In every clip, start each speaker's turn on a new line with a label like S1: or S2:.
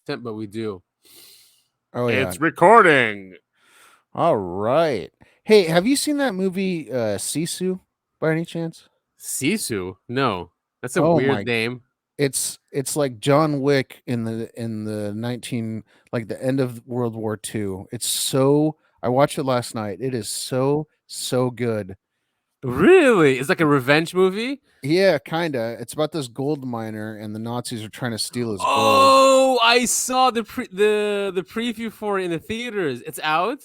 S1: content, but we do.
S2: Oh yeah.
S1: It's recording.
S2: All right. Hey, have you seen that movie Sisu by any chance?
S1: Sisu? No, that's a
S2: Oh
S1: weird
S2: my,
S1: name.
S2: it's like John Wick in the 19 like the end of World War II. It's so I watched it last night. It is so good.
S1: Really? It's like a revenge movie.
S2: Yeah, kind of. It's about this gold miner and the Nazis are trying to steal his gold.
S1: Oh, I saw the preview for it in the theaters. It's out.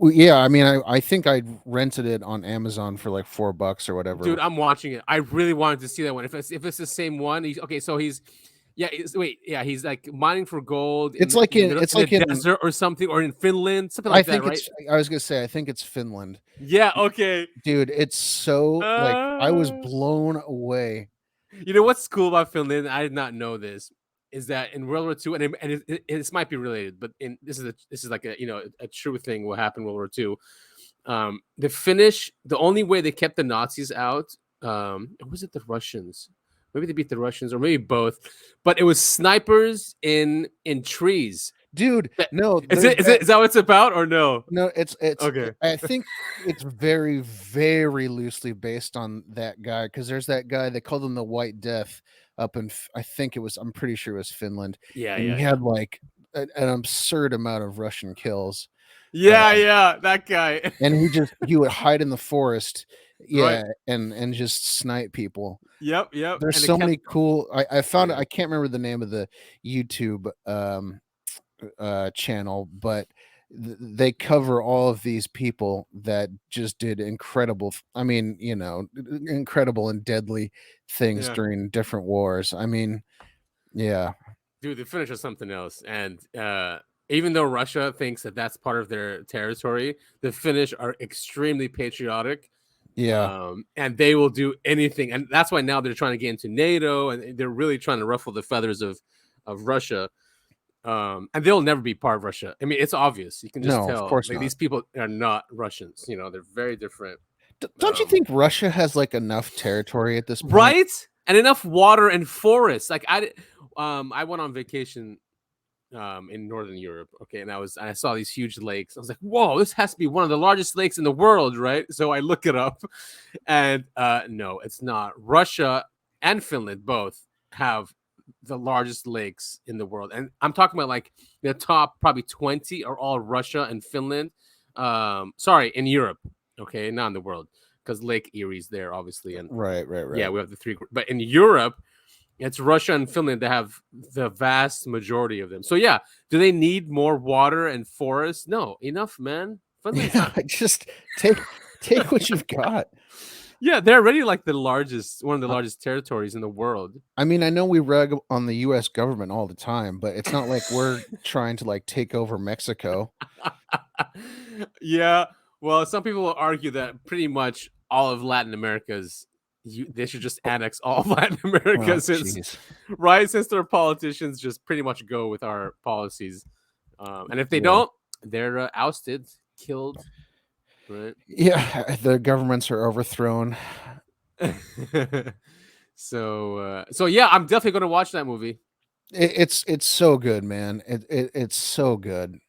S2: Yeah, I mean I think I rented it on Amazon for like $4 or
S1: Dude,
S2: whatever.
S1: I'm watching it. I really wanted to see that one. If it's the same one, okay. So he's like mining for gold
S2: It's
S1: in
S2: like
S1: the
S2: in
S1: middle
S2: it's
S1: in a
S2: like in
S1: desert or something, or in Finland, something
S2: I
S1: like that,
S2: think
S1: right?
S2: it's I was gonna say I think it's Finland.
S1: Yeah. Okay.
S2: Dude, it's so like I was
S1: Uh,
S2: blown away.
S1: you know what's cool about Finland? I did not know this. Is that in World War II, this might be related, but this is like a true thing. What happened in World War II? The Finnish, the only way they kept the Nazis out, or was it the Russians? Maybe they beat the Russians, or maybe both. But it was snipers in trees.
S2: Dude,
S1: That-
S2: no,
S1: Is
S2: there's
S1: it
S2: that
S1: is that what it's about or no?
S2: no, it's
S1: Okay.
S2: I think it's very loosely based on that guy because there's that guy they called him the White Death up in I think it was I'm pretty sure it was Finland,
S1: Yeah,
S2: and
S1: yeah,
S2: he
S1: yeah.
S2: had like an absurd amount of Russian kills.
S1: Yeah, yeah, that guy.
S2: And he would hide in the forest,
S1: Right.
S2: yeah, and just snipe people.
S1: Yep.
S2: There's
S1: And it
S2: so
S1: kept
S2: many cool I found
S1: yeah.
S2: I can't remember the name of the YouTube channel, but they cover all of these people that just did incredible I mean, incredible and deadly things
S1: Yeah.
S2: during different wars. I mean, yeah.
S1: Dude, the Finnish are something else. And even though Russia thinks that that's part of their territory, the Finnish are extremely patriotic,
S2: Yeah.
S1: and they will do anything. And that's why now they're trying to get into NATO, and they're really trying to ruffle the feathers of Russia. And they'll never be part of Russia. I mean, it's obvious. You can just
S2: No, of
S1: tell.
S2: course
S1: Like,
S2: not.
S1: these people are not Russians. They're very different.
S2: Don't you think Russia has like enough territory at this point?
S1: Right? And enough water and forests. Like I went on vacation in Northern Europe. Okay, and I saw these huge lakes. I was like, whoa, this has to be one of the largest lakes in the world, right? So I look it up, and no, it's not. Russia and Finland both have the largest lakes in the world, and I'm talking about like the top probably 20 are all Russia and Finland. Sorry, in Europe. Okay, not in the world, because Lake Erie's there, obviously, and
S2: Right.
S1: yeah, we have the three. But in Europe, it's Russia and Finland that have the vast majority of them. So yeah, do they need more water and forests? No, enough, man. Finland's
S2: Yeah,
S1: not.
S2: just take what you've got.
S1: Yeah, they're already like one of the
S2: Uh,
S1: largest territories in the world.
S2: I mean, I know we rag on the US government all the time, but it's not like we're trying to like take over Mexico.
S1: Yeah, well, some people will argue that pretty much all of Latin America's they should just annex all of Latin
S2: Oh,
S1: America
S2: jeez.
S1: since their politicians just pretty much go with our policies, and if they
S2: Yeah.
S1: don't, they're ousted, killed, right?
S2: Yeah, the governments are overthrown.
S1: So yeah, I'm definitely gonna watch that movie.
S2: It's so good, man. It's so good.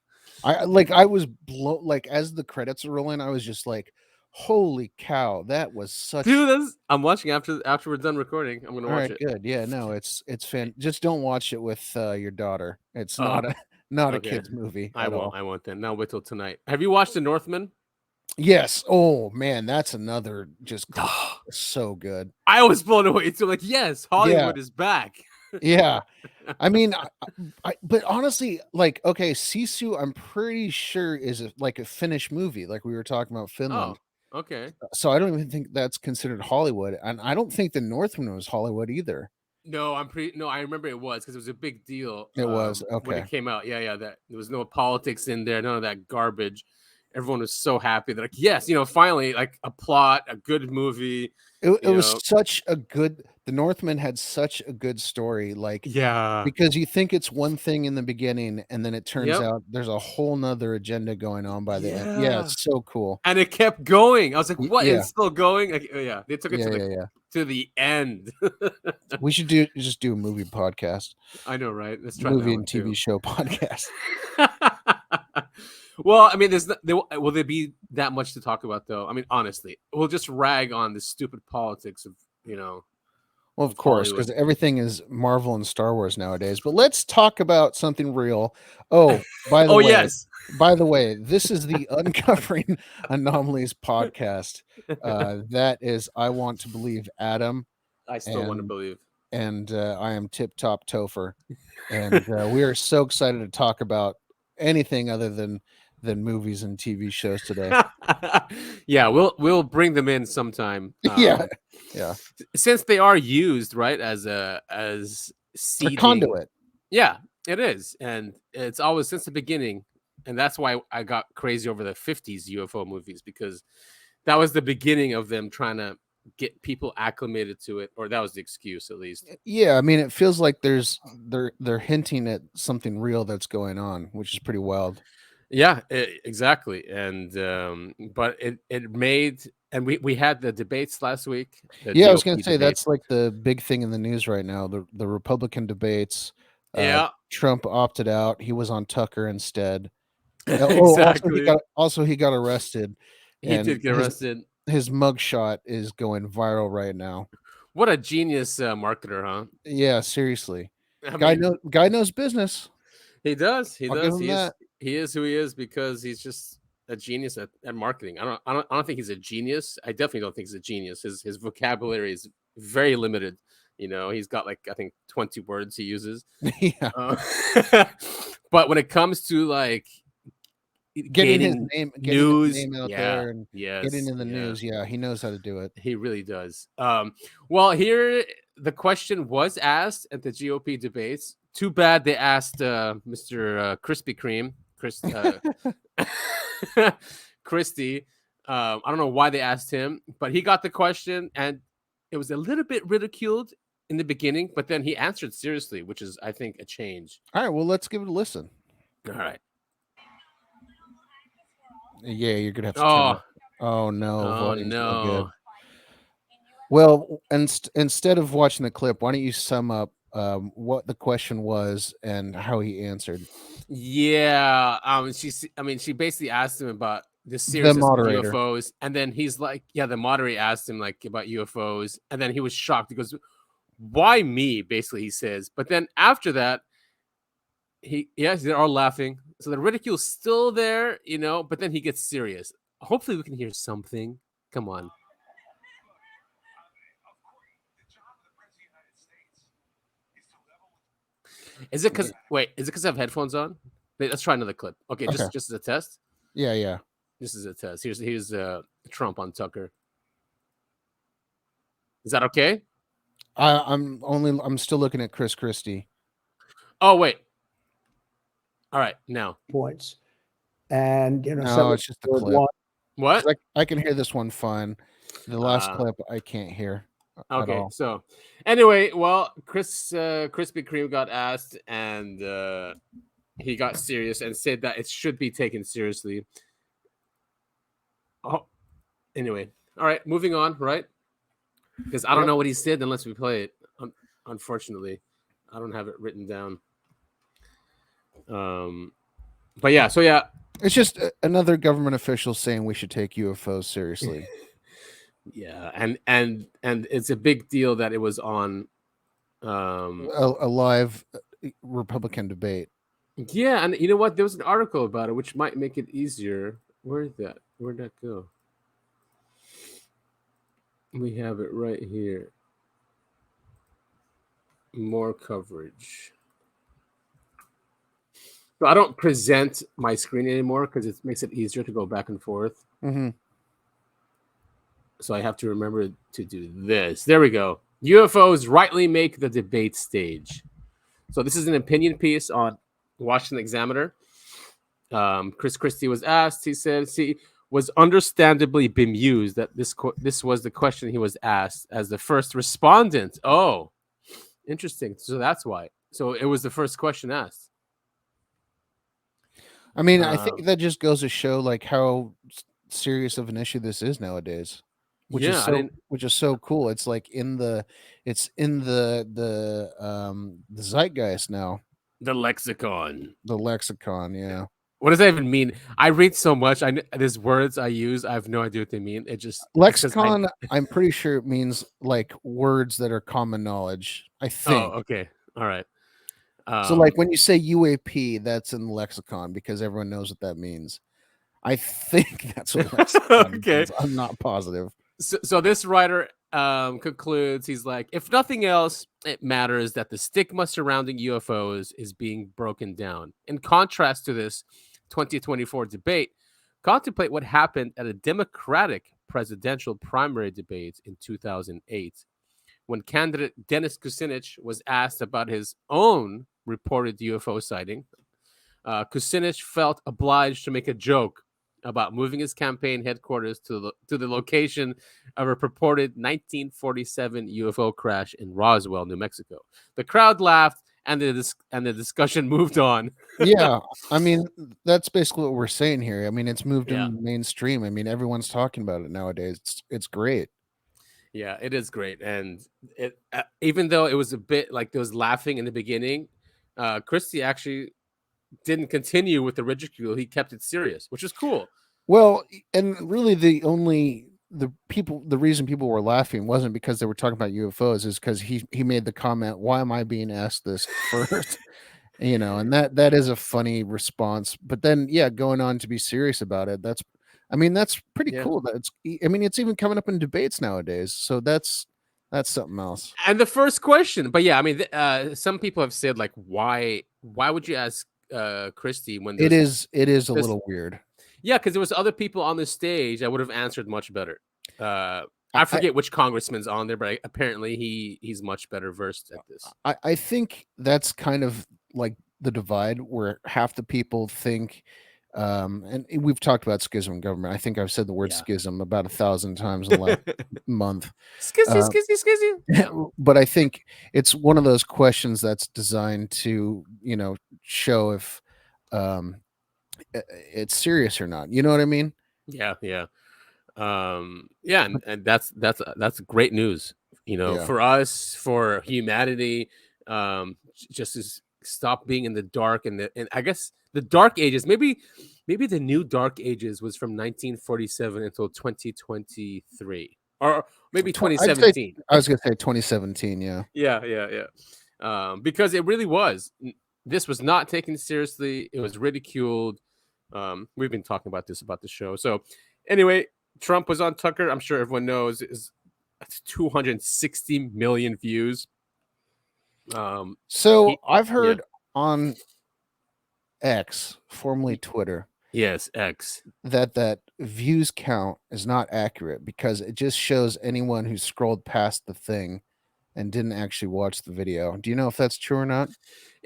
S2: I was blown like as the credits are rolling, I was just like, "Holy cow, that was such."
S1: Dude, I'm watching after we're done recording. I'm gonna
S2: All
S1: watch
S2: right,
S1: it.
S2: good. Yeah, no, it's fan. Just don't watch it with your daughter. It's
S1: Oh,
S2: not a not a
S1: okay.
S2: kids movie
S1: I
S2: at
S1: won't.
S2: all.
S1: I won't then. Now wait till tonight. Have you watched The Northman?
S2: Yes. Oh man, that's another so good.
S1: I was blown away too. Like, yes,
S2: Yeah,
S1: Hollywood is back.
S2: yeah. I mean, but honestly, like, okay, Sisu, I'm pretty sure is like a Finnish movie, like we were talking about
S1: Oh,
S2: Finland.
S1: okay.
S2: So I don't even think that's considered Hollywood, and I don't think the Northman was Hollywood either.
S1: No, I remember it was because it was a big deal
S2: It was
S1: when
S2: okay.
S1: it came out. Yeah, that there was no politics in there, none of that garbage. everyone was so happy. They're like, yes, finally, like a plot, a good movie.
S2: It was such a good. The Northman had such a good story, like because you think it's one thing in the beginning, and then it turns out there's a whole nother agenda going on by the end. Yeah, it's so cool.
S1: And it kept going. I was like, what?
S2: Yeah.
S1: It's still going? Like, they took it to the end.
S2: We should just do a movie podcast.
S1: I know, right? Let's try
S2: movie and TV show podcast.
S1: Well, I mean, will there be that much to talk about, though? I mean, honestly, we'll just rag on the stupid politics of,
S2: Well, of course, because everything is Marvel and Star Wars nowadays. But let's talk about something real. Oh, by the way,
S1: yes.
S2: By the way, this is the Uncovering Anomalies podcast. That is, I want to believe Adam.
S1: I still want to believe.
S2: And I am Tip Top Topher. And we are so excited to talk about anything other than movies and TV shows today.
S1: Yeah, we'll bring them in sometime.
S2: Yeah.
S1: Since they are used, right, as seeding.
S2: A conduit.
S1: Yeah, it is, and it's always since the beginning, and that's why I got crazy over the 50s UFO movies, because that was the beginning of them trying to get people acclimated to it, or that was the excuse, at least.
S2: Yeah, I mean, it feels like they're hinting at something real that's going on, which is pretty wild.
S1: Yeah, exactly. And but it made, and we had the debates last week.
S2: Yeah, I was going to say that's like the big thing in the news right now. The Republican debates. Trump opted out. He was on Tucker instead.
S1: Exactly.
S2: He got arrested.
S1: He did get arrested.
S2: His mugshot is going viral right now.
S1: What a genius marketer, huh?
S2: Yeah, seriously. Guy knows business.
S1: He does. He does. He is who he is because he's just a genius at marketing. I don't think he's a genius. I definitely don't think he's a genius. His vocabulary is very limited. He's got like, I think 20 words he uses.
S2: Yeah.
S1: But when it comes to like
S2: getting his name out there and
S1: getting
S2: in the news, he knows how to do it.
S1: He really does. Well, here the question was asked at the GOP debates. Too bad they asked Mr. Krispy Kreme, Christie. I don't know why they asked him, but he got the question, and it was a little bit ridiculed in the beginning, but then he answered seriously, which is, I think, a change.
S2: All right, well, let's give it a listen.
S1: All right.
S2: Yeah, you're gonna have to. Oh no!
S1: Oh no!
S2: Well, instead of watching the clip, why don't you sum up what the question was and how he answered?
S1: Yeah, she basically asked him about the seriousness of UFOs, and then he's like, the moderator asked him like about UFOs, and then he was shocked. He goes, "Why me?" Basically, he says. But then after that, they're all laughing. So the ridicule's still there, but then he gets serious. Hopefully we can hear something. Come on. Is it because I have headphones on? Let's try another clip. Okay, just as a test.
S2: Yeah.
S1: This is a test. Here's Trump on Tucker. Is that okay?
S2: I'm still looking at Chris Christie.
S1: Oh wait. All right, now
S3: points, and
S2: no, it's just the clip.
S1: What?
S2: I can hear this one fine. The last clip I can't hear.
S1: Okay, so anyway, well, Krispy Kreme got asked, and he got serious and said that it should be taken seriously. Oh, anyway, all right, moving on, right? Because I don't know what he said unless we play it. Unfortunately, I don't have it written down. But yeah, so yeah,
S2: it's just another government official saying we should take UFOs seriously.
S1: Yeah, and it's a big deal that it was on
S2: a live Republican debate.
S1: Yeah, and you know what? There was an article about it, which might make it easier. Where'd that go? We have it right here. More coverage. So I don't present my screen anymore because it makes it easier to go back and forth.
S2: Mm-hmm.
S1: So I have to remember to do this. There we go. UFOs rightly make the debate stage. So this is an opinion piece on Washington Examiner. Chris Christie was asked. He said he was understandably bemused that this was the question he was asked as the first respondent. Oh, interesting. So that's why. So it was the first question asked.
S2: I mean, I think that just goes to show like how serious of an issue this is nowadays, which is so cool. It's like in the zeitgeist now.
S1: The lexicon.
S2: Yeah.
S1: What does that even mean? I read so much. There's words I use. I have no idea what they mean. It just
S2: lexicon. I'm pretty sure it means like words that are common knowledge. I think.
S1: Oh, okay. All right.
S2: So like when you say UAP, that's in the lexicon because everyone knows what that means. I think that's what lexicon means. I'm not positive.
S1: So this writer concludes, he's like, if nothing else, it matters that the stigma surrounding UFOs is being broken down. In contrast to this 2024 debate, contemplate what happened at a Democratic presidential primary debate in 2008. When candidate Dennis Kucinich was asked about his own reported UFO sighting, Kucinich felt obliged to make a joke about moving his campaign headquarters to the location of a purported 1947 UFO crash in Roswell, New Mexico. The crowd laughed, and the discussion moved on.
S2: Yeah, I mean, that's basically what we're saying here. I mean, it's moved in the mainstream. I mean, everyone's talking about it nowadays. It's great.
S1: Yeah, it is great. And it even though it was a bit like there was laughing in the beginning, Christie actually didn't continue with the ridicule. He kept it serious, which is cool.
S2: Well, and really the reason people were laughing wasn't because they were talking about UFOs, is because he made the comment, why am I being asked this first? And that is a funny response. But then going on to be serious about it, that's pretty cool. It's even coming up in debates nowadays. So that's something else.
S1: And the first question, but some people have said like, why would you ask Christie when
S2: it is a little weird?
S1: Yeah, because there was other people on the stage that would have answered much better. I forget which congressman's on there, but apparently he's much better versed at this.
S2: I think that's kind of like the divide where half the people think, and we've talked about schism in government. I think I've said the word schism about 1,000 times in the last month.
S1: Skizzy.
S2: But I think it's one of those questions that's designed to, show if it's serious or not. You know what I mean?
S1: Yeah. And that's great news. For us, for humanity, just to stop being in the dark and I guess the dark ages. Maybe the new dark ages was from 1947 until 2023, or maybe 2017.
S2: I was gonna say 2017.
S1: Yeah. Because it really was. This was not taken seriously. It was ridiculed. We've been talking about the show. So anyway, Trump was on Tucker. I'm sure everyone knows is 260 million views.
S2: So I've heard on X, formerly Twitter.
S1: Yes, X.
S2: That views count is not accurate because it just shows anyone who scrolled past the thing and didn't actually watch the video. Do you know if that's true or not?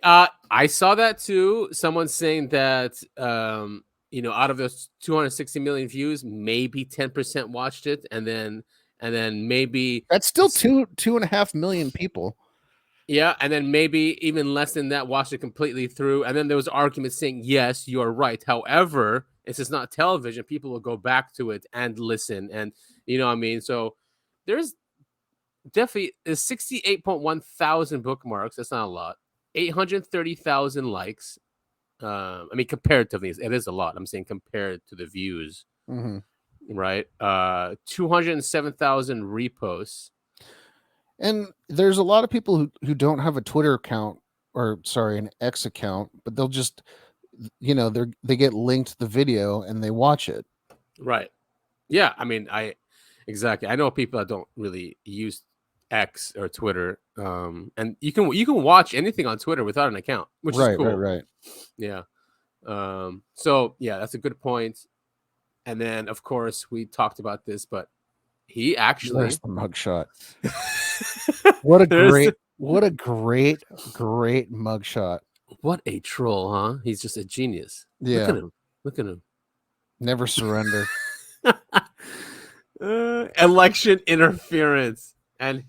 S1: I saw that too. Someone saying that out of those 260 million views, maybe 10% watched it, and then maybe
S2: that's still 2.5 million people.
S1: Yeah, and then maybe even less than that watched it completely through. And then there was arguments saying, yes, you're right. However, this is not television. People will go back to it and listen. And you know what I mean? So there's definitely 68.1 thousand bookmarks. That's not a lot. 830,000 likes. Comparatively, it is a lot. I'm saying compared to the views.
S2: Mm-hmm.
S1: Right? 207,000 reposts.
S2: And there's a lot of people who don't have a Twitter account, an X account, but they'll just, they get linked the video and they watch it.
S1: Right. Yeah. Exactly. I know people that don't really use X or Twitter. And you can watch anything on Twitter without an account, which is cool.
S2: Right.
S1: Yeah. So yeah, that's a good point. And then of course we talked about this, but he actually
S2: there's the mugshot. What a great mugshot.
S1: What a troll, huh? He's just a genius.
S2: Yeah.
S1: Look at him. Look at him.
S2: Never surrender.
S1: Election interference. And,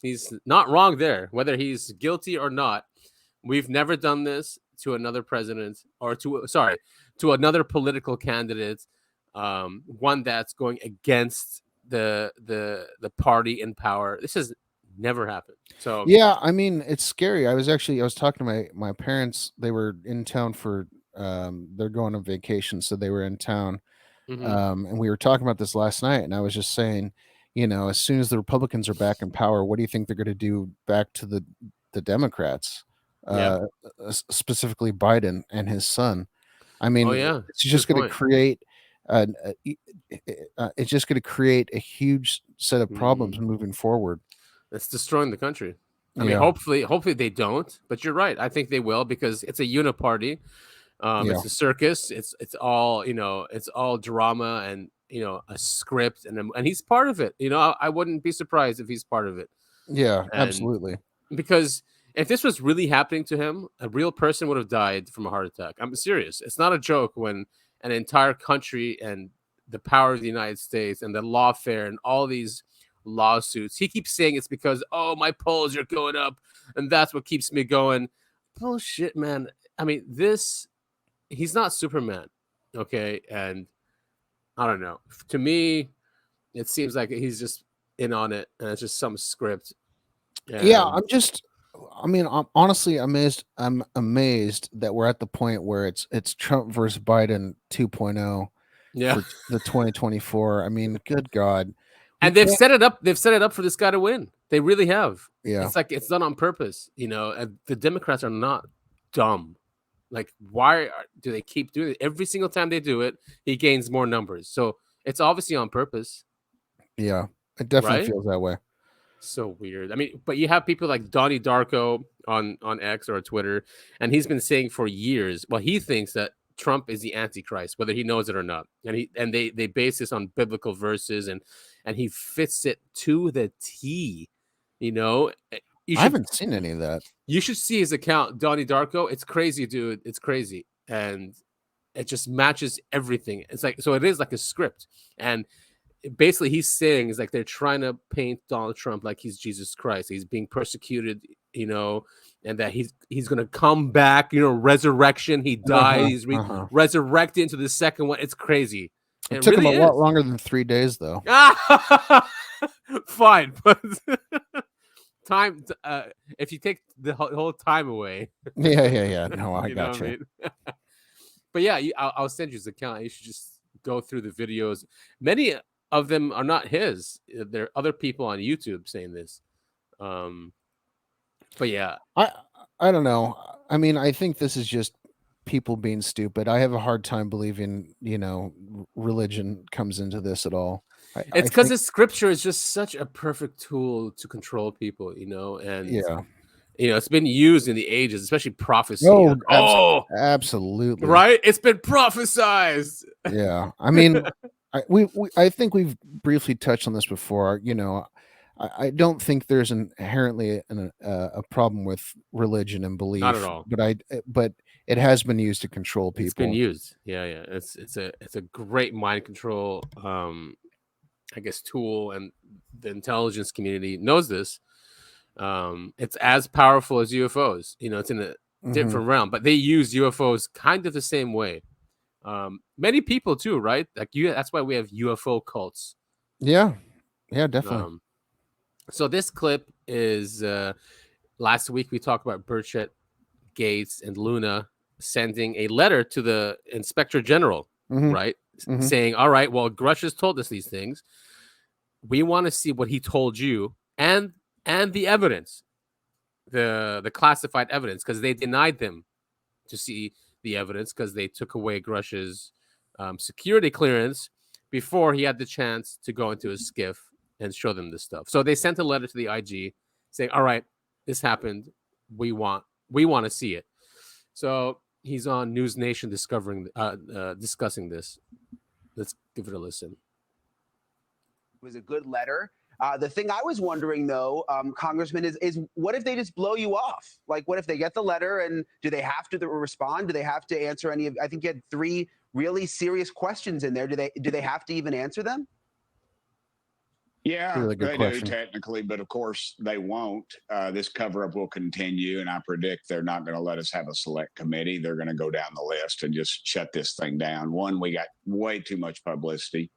S1: he's not wrong there. Whether he's guilty or not, we've never done this to another president or to another political candidate, one that's going against the party in power. This has never happened. So
S2: yeah, I mean, it's scary. I was talking to my parents. They were in town for they're going on vacation, so they were in town. And we were talking about this last night, and I was just saying, as soon as the Republicans are back in power, what do you think they're going to do back to the Democrats? Specifically Biden and his son. I mean, it's just going to create it's just going to create a huge set of problems moving forward.
S1: It's destroying the country. I mean, hopefully they don't, but you're right. I think they will, because it's a uniparty. It's a circus. It's all, it's all drama and, a script, and he's part of it. I wouldn't be surprised if he's part of it.
S2: Yeah, absolutely.
S1: Because if this was really happening to him, a real person would have died from a heart attack. I'm serious. It's not a joke when an entire country and the power of the United States and the lawfare and all these lawsuits, he keeps saying it's because, my polls are going up and that's what keeps me going. Bullshit, man. I mean, he's not Superman. Okay. And I don't know. To me, it seems like he's just in on it, and it's just some script.
S2: Yeah, I'm honestly amazed. I'm amazed that we're at the point where it's Trump versus Biden 2.0 for the 2024. I mean, good God.
S1: And they've set it up. They've set it up for this guy to win. They really have.
S2: Yeah.
S1: It's like it's done on purpose, and the Democrats are not dumb. Like, why do they keep doing it? Every single time they do it, he gains more numbers. So it's obviously on purpose.
S2: Yeah, it definitely feels that way.
S1: So weird. I mean, but you have people like Donnie Darko on X or Twitter, and he's been saying for years, well, he thinks that Trump is the Antichrist, whether he knows it or not. And they base this on biblical verses, and he fits it to the T.
S2: I haven't seen any of that.
S1: You should see his account, Donnie Darko. It's crazy, dude. It's crazy. And it just matches everything. It's like, so it is like a script. And basically he's saying is like they're trying to paint Donald Trump like he's Jesus Christ. He's being persecuted, and that he's going to come back, resurrection. He died. He's resurrected into the second one. It's crazy.
S2: It took really him a lot longer than 3 days, though.
S1: Fine. But time, if you take the whole time away.
S2: Yeah. No, I got you.
S1: I mean? But yeah, I'll send you his account. You should just go through the videos. Many of them are not his. There are other people on YouTube saying this. But yeah,
S2: I don't know. I mean, I think this is just people being stupid. I have a hard time believing, religion comes into this at all.
S1: It's because the scripture is just such a perfect tool to control people, and it's been used in the ages, especially prophecy.
S2: Absolutely.
S1: Right? It's been prophesized.
S2: Yeah. I mean, I think we've briefly touched on this before. I don't think there's inherently a problem with religion and belief.
S1: Not at all.
S2: But it has been used to control people.
S1: It's been used. Yeah. It's a great mind control, I guess, tool, and the intelligence community knows this. It's as powerful as UFOs. It's in a different realm, but they use UFOs kind of the same way. Many people too, right? Like that's why we have UFO cults.
S2: Yeah, definitely.
S1: So this clip is last week we talked about Burchett, Gates, and Luna sending a letter to the Inspector General, right? Saying, all right, well, Grush has told us these things. We want to see what he told you and the evidence, the classified evidence, because they denied them to see the evidence because they took away Grush's security clearance before he had the chance to go into his skiff and show them this stuff. So they sent a letter to the IG saying, all right, this happened. We want to see it. So he's on News Nation discussing this. Let's give it a listen.
S4: It was a good letter. The thing I was wondering, though, Congressman, is what if they just blow you off? Like, what if they get the letter and do they have to respond? Do they have to answer any of? I think you had 3 really serious questions in there. Do they have to even answer them?
S5: Yeah, really they do technically, but of course they won't. This cover-up will continue, and I predict they're not going to let us have a select committee. They're going to go down the list and just shut this thing down. One, we got way too much publicity.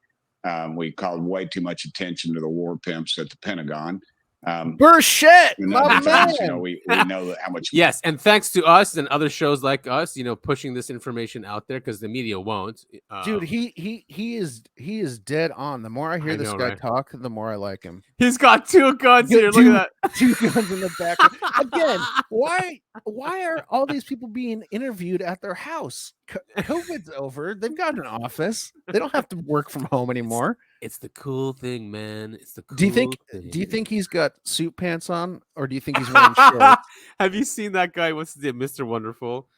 S5: We called way too much attention to the war pimps at the Pentagon.
S2: Burchett, my man.
S5: You know, we know how much.
S1: Yes, and thanks to us and other shows like us, you know, pushing this information out there because the media won't.
S2: Dude, he is dead on. The more I hear this guy talk, the more I like him.
S1: He's got 2 guns here. Look at that.
S2: 2 guns in the back. Again, why are all these people being interviewed at their house? COVID's over. They've got an office. They don't have to work from home anymore.
S1: It's the cool thing, man. It's the cool
S2: Do you think he's got suit pants on, or do you think he's wearing shorts?
S1: Have you seen that guy? What's the Mr. Wonderful?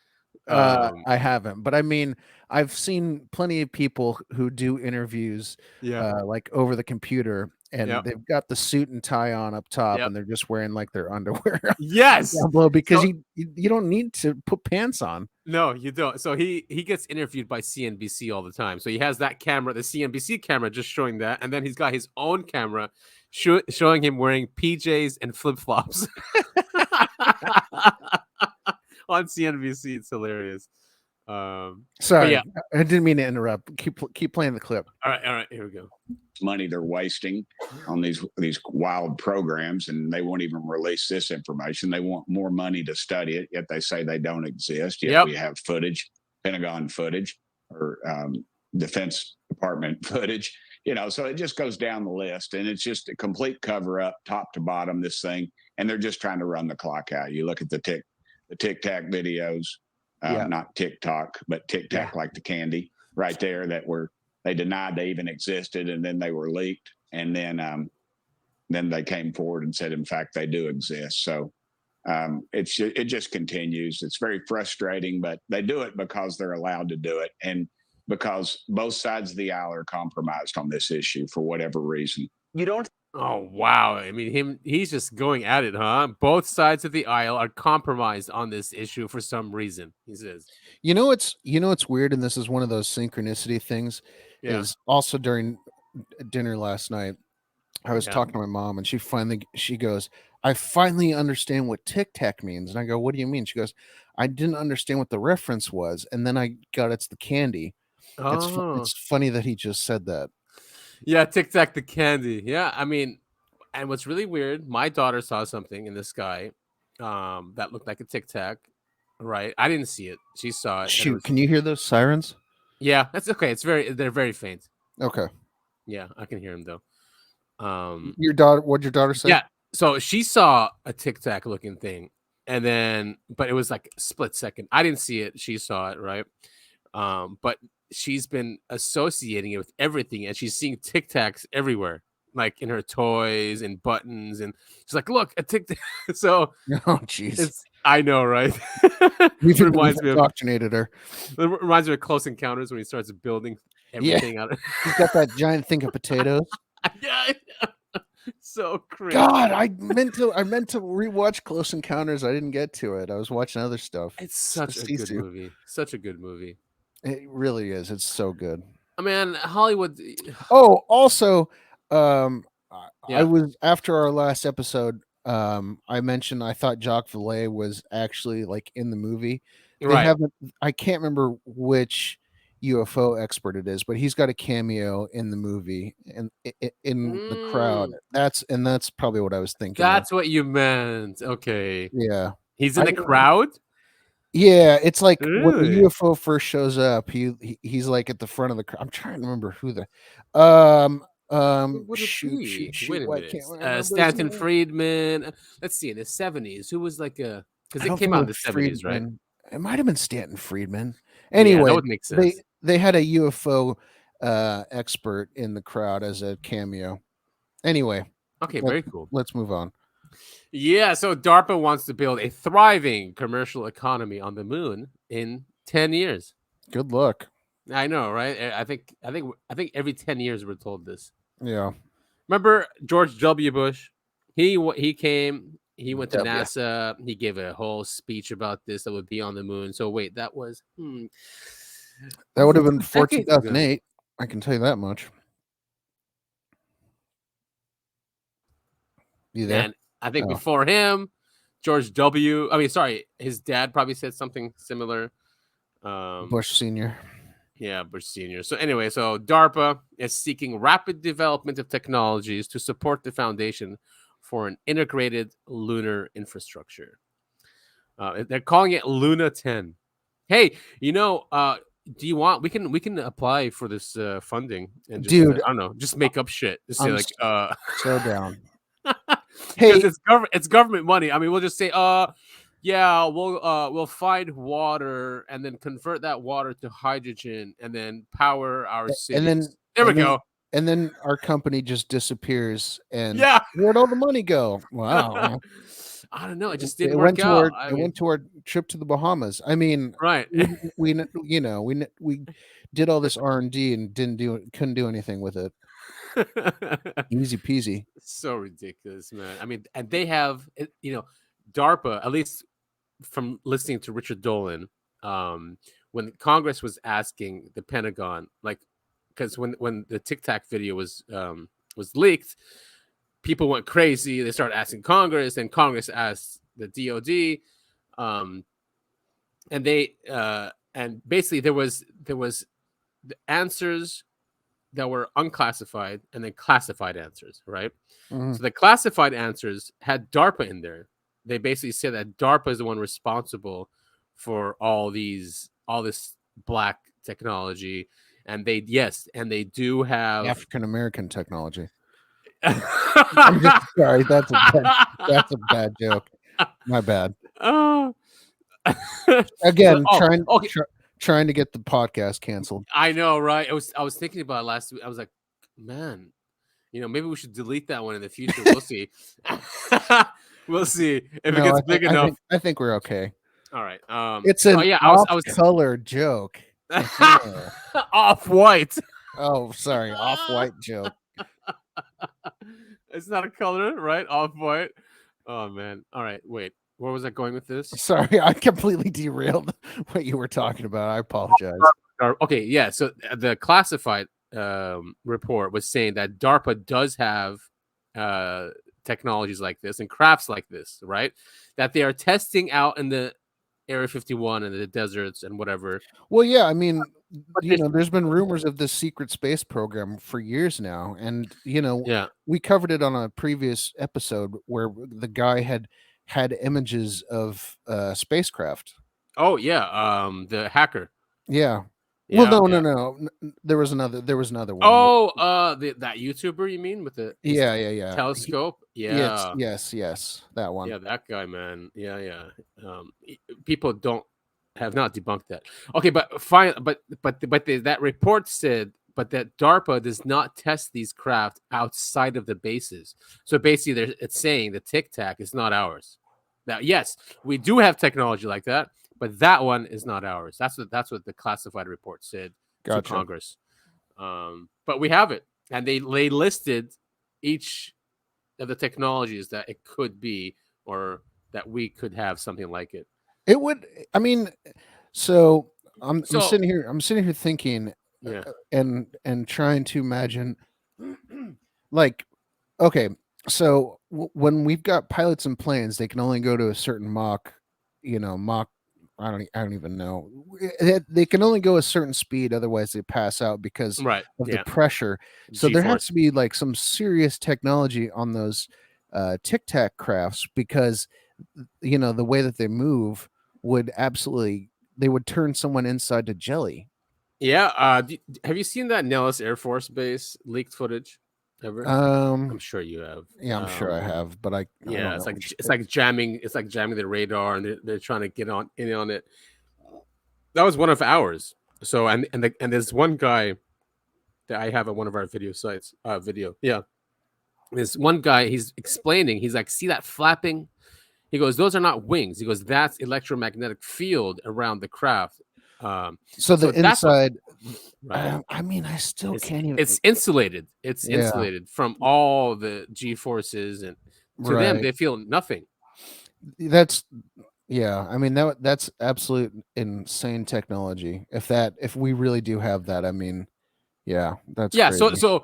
S2: I haven't, but I mean, I've seen plenty of people who do interviews, like over the computer, and they've got the suit and tie on up top, and they're just wearing like their underwear.
S1: Yes,
S2: because you don't need to put pants on.
S1: No, you don't. So he gets interviewed by CNBC all the time. So he has that camera, the CNBC camera, just showing that, and then he's got his own camera showing him wearing PJs and flip flops. On CNBC, it's hilarious.
S2: Sorry, I didn't mean to interrupt. Keep playing the clip.
S1: All right, here we go.
S5: Money they're wasting on these wild programs, and they won't even release this information. They want more money to study it, yet they say they don't exist. Yet we have footage, Pentagon footage, or Defense Department footage. You know, so it just goes down the list, and it's just a complete cover up, top to bottom. This thing, and they're just trying to run the clock out. You look at the Tic Tac videos, not TikTok, but Tic Tac like the candy right there they denied they even existed, and then they were leaked, and then they came forward and said, in fact, they do exist. So it just continues. It's very frustrating, but they do it because they're allowed to do it, and because both sides of the aisle are compromised on this issue for whatever reason.
S4: You don't.
S1: Oh, wow. I mean, he's just going at it, huh? Both sides of the aisle are compromised on this issue for some reason, he says.
S2: You know, it's weird, and this is one of those synchronicity things, is also during dinner last night, I was talking to my mom, and she goes, I finally understand what Tic Tac means. And I go, what do you mean? She goes, I didn't understand what the reference was. And then I got, it's the candy. It's funny that he just said that.
S1: Yeah, Tic Tac the candy. Yeah, I mean, and what's really weird, my daughter saw something in the sky that looked like a Tic Tac, right? I didn't see it. She saw it.
S2: Shoot, can you hear those sirens?
S1: Yeah, that's okay. They're very faint.
S2: Okay.
S1: Yeah, I can hear them though.
S2: What'd your daughter say?
S1: Yeah, so she saw a Tic Tac looking thing, and then, but it was like a split second. I didn't see it. She saw it, right? But she's been associating it with everything, and she's seeing Tic Tacs everywhere, like in her toys and buttons, and she's like, "Look, a Tic Tac." So,
S2: oh jeez,
S1: I know, right?
S2: We've indoctrinated her.
S1: It reminds me of Close Encounters when he starts building everything out.
S2: He's got that giant thing of potatoes.
S1: Yeah, so crazy.
S2: God, I meant to rewatch Close Encounters. I didn't get to it. I was watching other stuff.
S1: It's such a good movie. Such a good movie.
S2: It really is. It's so good.
S1: I mean, Hollywood.
S2: Oh, also, I was, after our last episode, I mentioned I thought Jacques Vallée was actually like in the movie.
S1: Right.
S2: I can't remember which UFO expert it is, but he's got a cameo in the movie and in the crowd. That's probably what I was thinking.
S1: That's what you meant. Okay.
S2: Yeah.
S1: He's in the crowd.
S2: Yeah, it's like when the UFO first shows up, he's like at the front of the crowd. I'm trying to remember who the shoot.
S1: Wait a minute. Stanton Friedman. Let's see, in the 70s, who was like a, because it came out in the 70s, right?
S2: It might have been Stanton Friedman. Anyway,
S1: that would make sense.
S2: They had a UFO expert in the crowd as a cameo. Anyway,
S1: okay, very cool.
S2: Let's move on.
S1: Yeah, so DARPA wants to build a thriving commercial economy on the moon in 10 years.
S2: Good luck.
S1: I know, right? I think every 10 years we're told this.
S2: Yeah.
S1: Remember George W. Bush? He came. He went to
S2: W.
S1: NASA. He gave a whole speech about this that would be on the moon. So wait, that was
S2: that would have been before
S1: decades ago.
S2: 2008. I can tell you that much. You there?
S1: And I think before him, George W. I mean, sorry, his dad probably said something similar.
S2: Bush Senior.
S1: Yeah, Bush Senior. So anyway, so DARPA is seeking rapid development of technologies to support the foundation for an integrated lunar infrastructure. They're calling it Luna 10. Hey, do you want? We can apply for this funding and just,
S2: dude,
S1: I don't know, just make up shit. Just say like,
S2: so down.
S1: Hey, it's government money. I mean, we'll just say, yeah, we'll find water and then convert that water to hydrogen and then power our cities.
S2: And then
S1: there we go.
S2: And then our company just disappears. And
S1: yeah,
S2: where'd all the money go? Wow.
S1: I don't know. It just didn't work out.
S2: It went to our trip to the Bahamas. I mean,
S1: right?
S2: We did all this R&D and couldn't do anything with it. Easy peasy.
S1: So ridiculous, man. I mean, and they have, DARPA, at least from listening to Richard Dolan, when Congress was asking the Pentagon, like, because when the Tic Tac video was leaked, people went crazy. They started asking Congress, and Congress asked the DOD, and they and basically there was the answers that were unclassified and then classified answers, right? Mm-hmm. So the classified answers had DARPA in there. They basically said that DARPA is the one responsible for all this black technology, and they do have
S2: African American technology. I'm just sorry, that's a bad joke. My bad. Again, trying to get the podcast canceled.
S1: I know, right? I was thinking about it last week. I was like, man, maybe we should delete that one in the future. We'll see. We'll see if it gets big enough.
S2: I think we're okay.
S1: All right.
S2: It's an off-color joke.
S1: Off-white.
S2: Oh, sorry, off-white joke.
S1: It's not a color, right? Off-white. Oh man. All right. Wait. Where was I going with this?
S2: Sorry, I completely derailed what you were talking about. I apologize.
S1: Okay, yeah. So the classified report was saying that DARPA does have technologies like this and crafts like this, right? That they are testing out in the Area 51 and the deserts and whatever.
S2: Well, yeah. I mean, there's been rumors of this secret space program for years now, and we covered it on a previous episode where the guy had images of spacecraft.
S1: Oh yeah, the hacker.
S2: Yeah. Well, no. There was another one.
S1: Oh, that YouTuber you mean with the
S2: yeah
S1: telescope? Yeah.
S2: Yes, that one.
S1: Yeah, that guy, man. Yeah. People have not debunked that. Okay, but fine. But that report said, but that DARPA does not test these craft outside of the bases. So basically, it's saying the Tic Tac is not ours. Now, yes, we do have technology like that, but that one is not ours. That's what the classified report said to Congress. But we have it, and they listed each of the technologies that it could be, or that we could have something like it.
S2: It would. I mean, so I'm sitting here thinking, and trying to imagine, like, okay, so when we've got pilots and planes, they can only go to a certain Mach. I don't even know. They can only go a certain speed, otherwise they pass out because of the pressure. So there has to be like some serious technology on those Tic Tac crafts, because the way that they move would turn someone inside to jelly.
S1: Yeah. Have you seen that Nellis Air Force Base leaked footage ever? I'm sure you have.
S2: Yeah, I'm sure I have, but
S1: it's like jamming the radar, and they're trying to get on it. That was one of ours. So and there's one guy that I have at one of our video sites. There's one guy, he's explaining. He's like, see that flapping? He goes, those are not wings. He goes, that's electromagnetic field around the craft.
S2: So the
S1: Right.
S2: I mean, I still can't even.
S1: It's insulated. It's insulated from all the G forces, and to them, they feel nothing.
S2: That's I mean, that's absolute insane technology. If we really do have that, I mean, that's crazy.
S1: So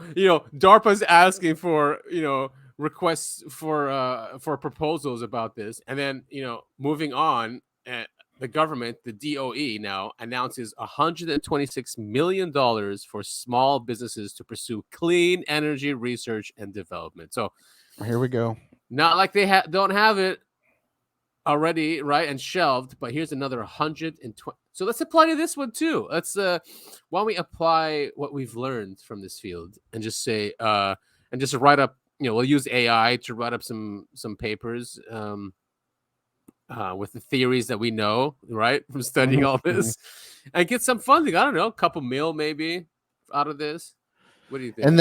S1: DARPA's asking for requests for proposals about this, and then moving on, the government, the DOE, now announces $126 million for small businesses to pursue clean energy research and development. So
S2: here we go.
S1: Not like they don't have it already, right, and shelved, but here's another 120. So let's apply to this one too. Let's why don't we apply what we've learned from this field and just say and just write up, we'll use AI to write up some papers with the theories that we know, right, from studying all this, and get some funding. I don't know, a couple mil maybe out of this. What do you think?
S2: And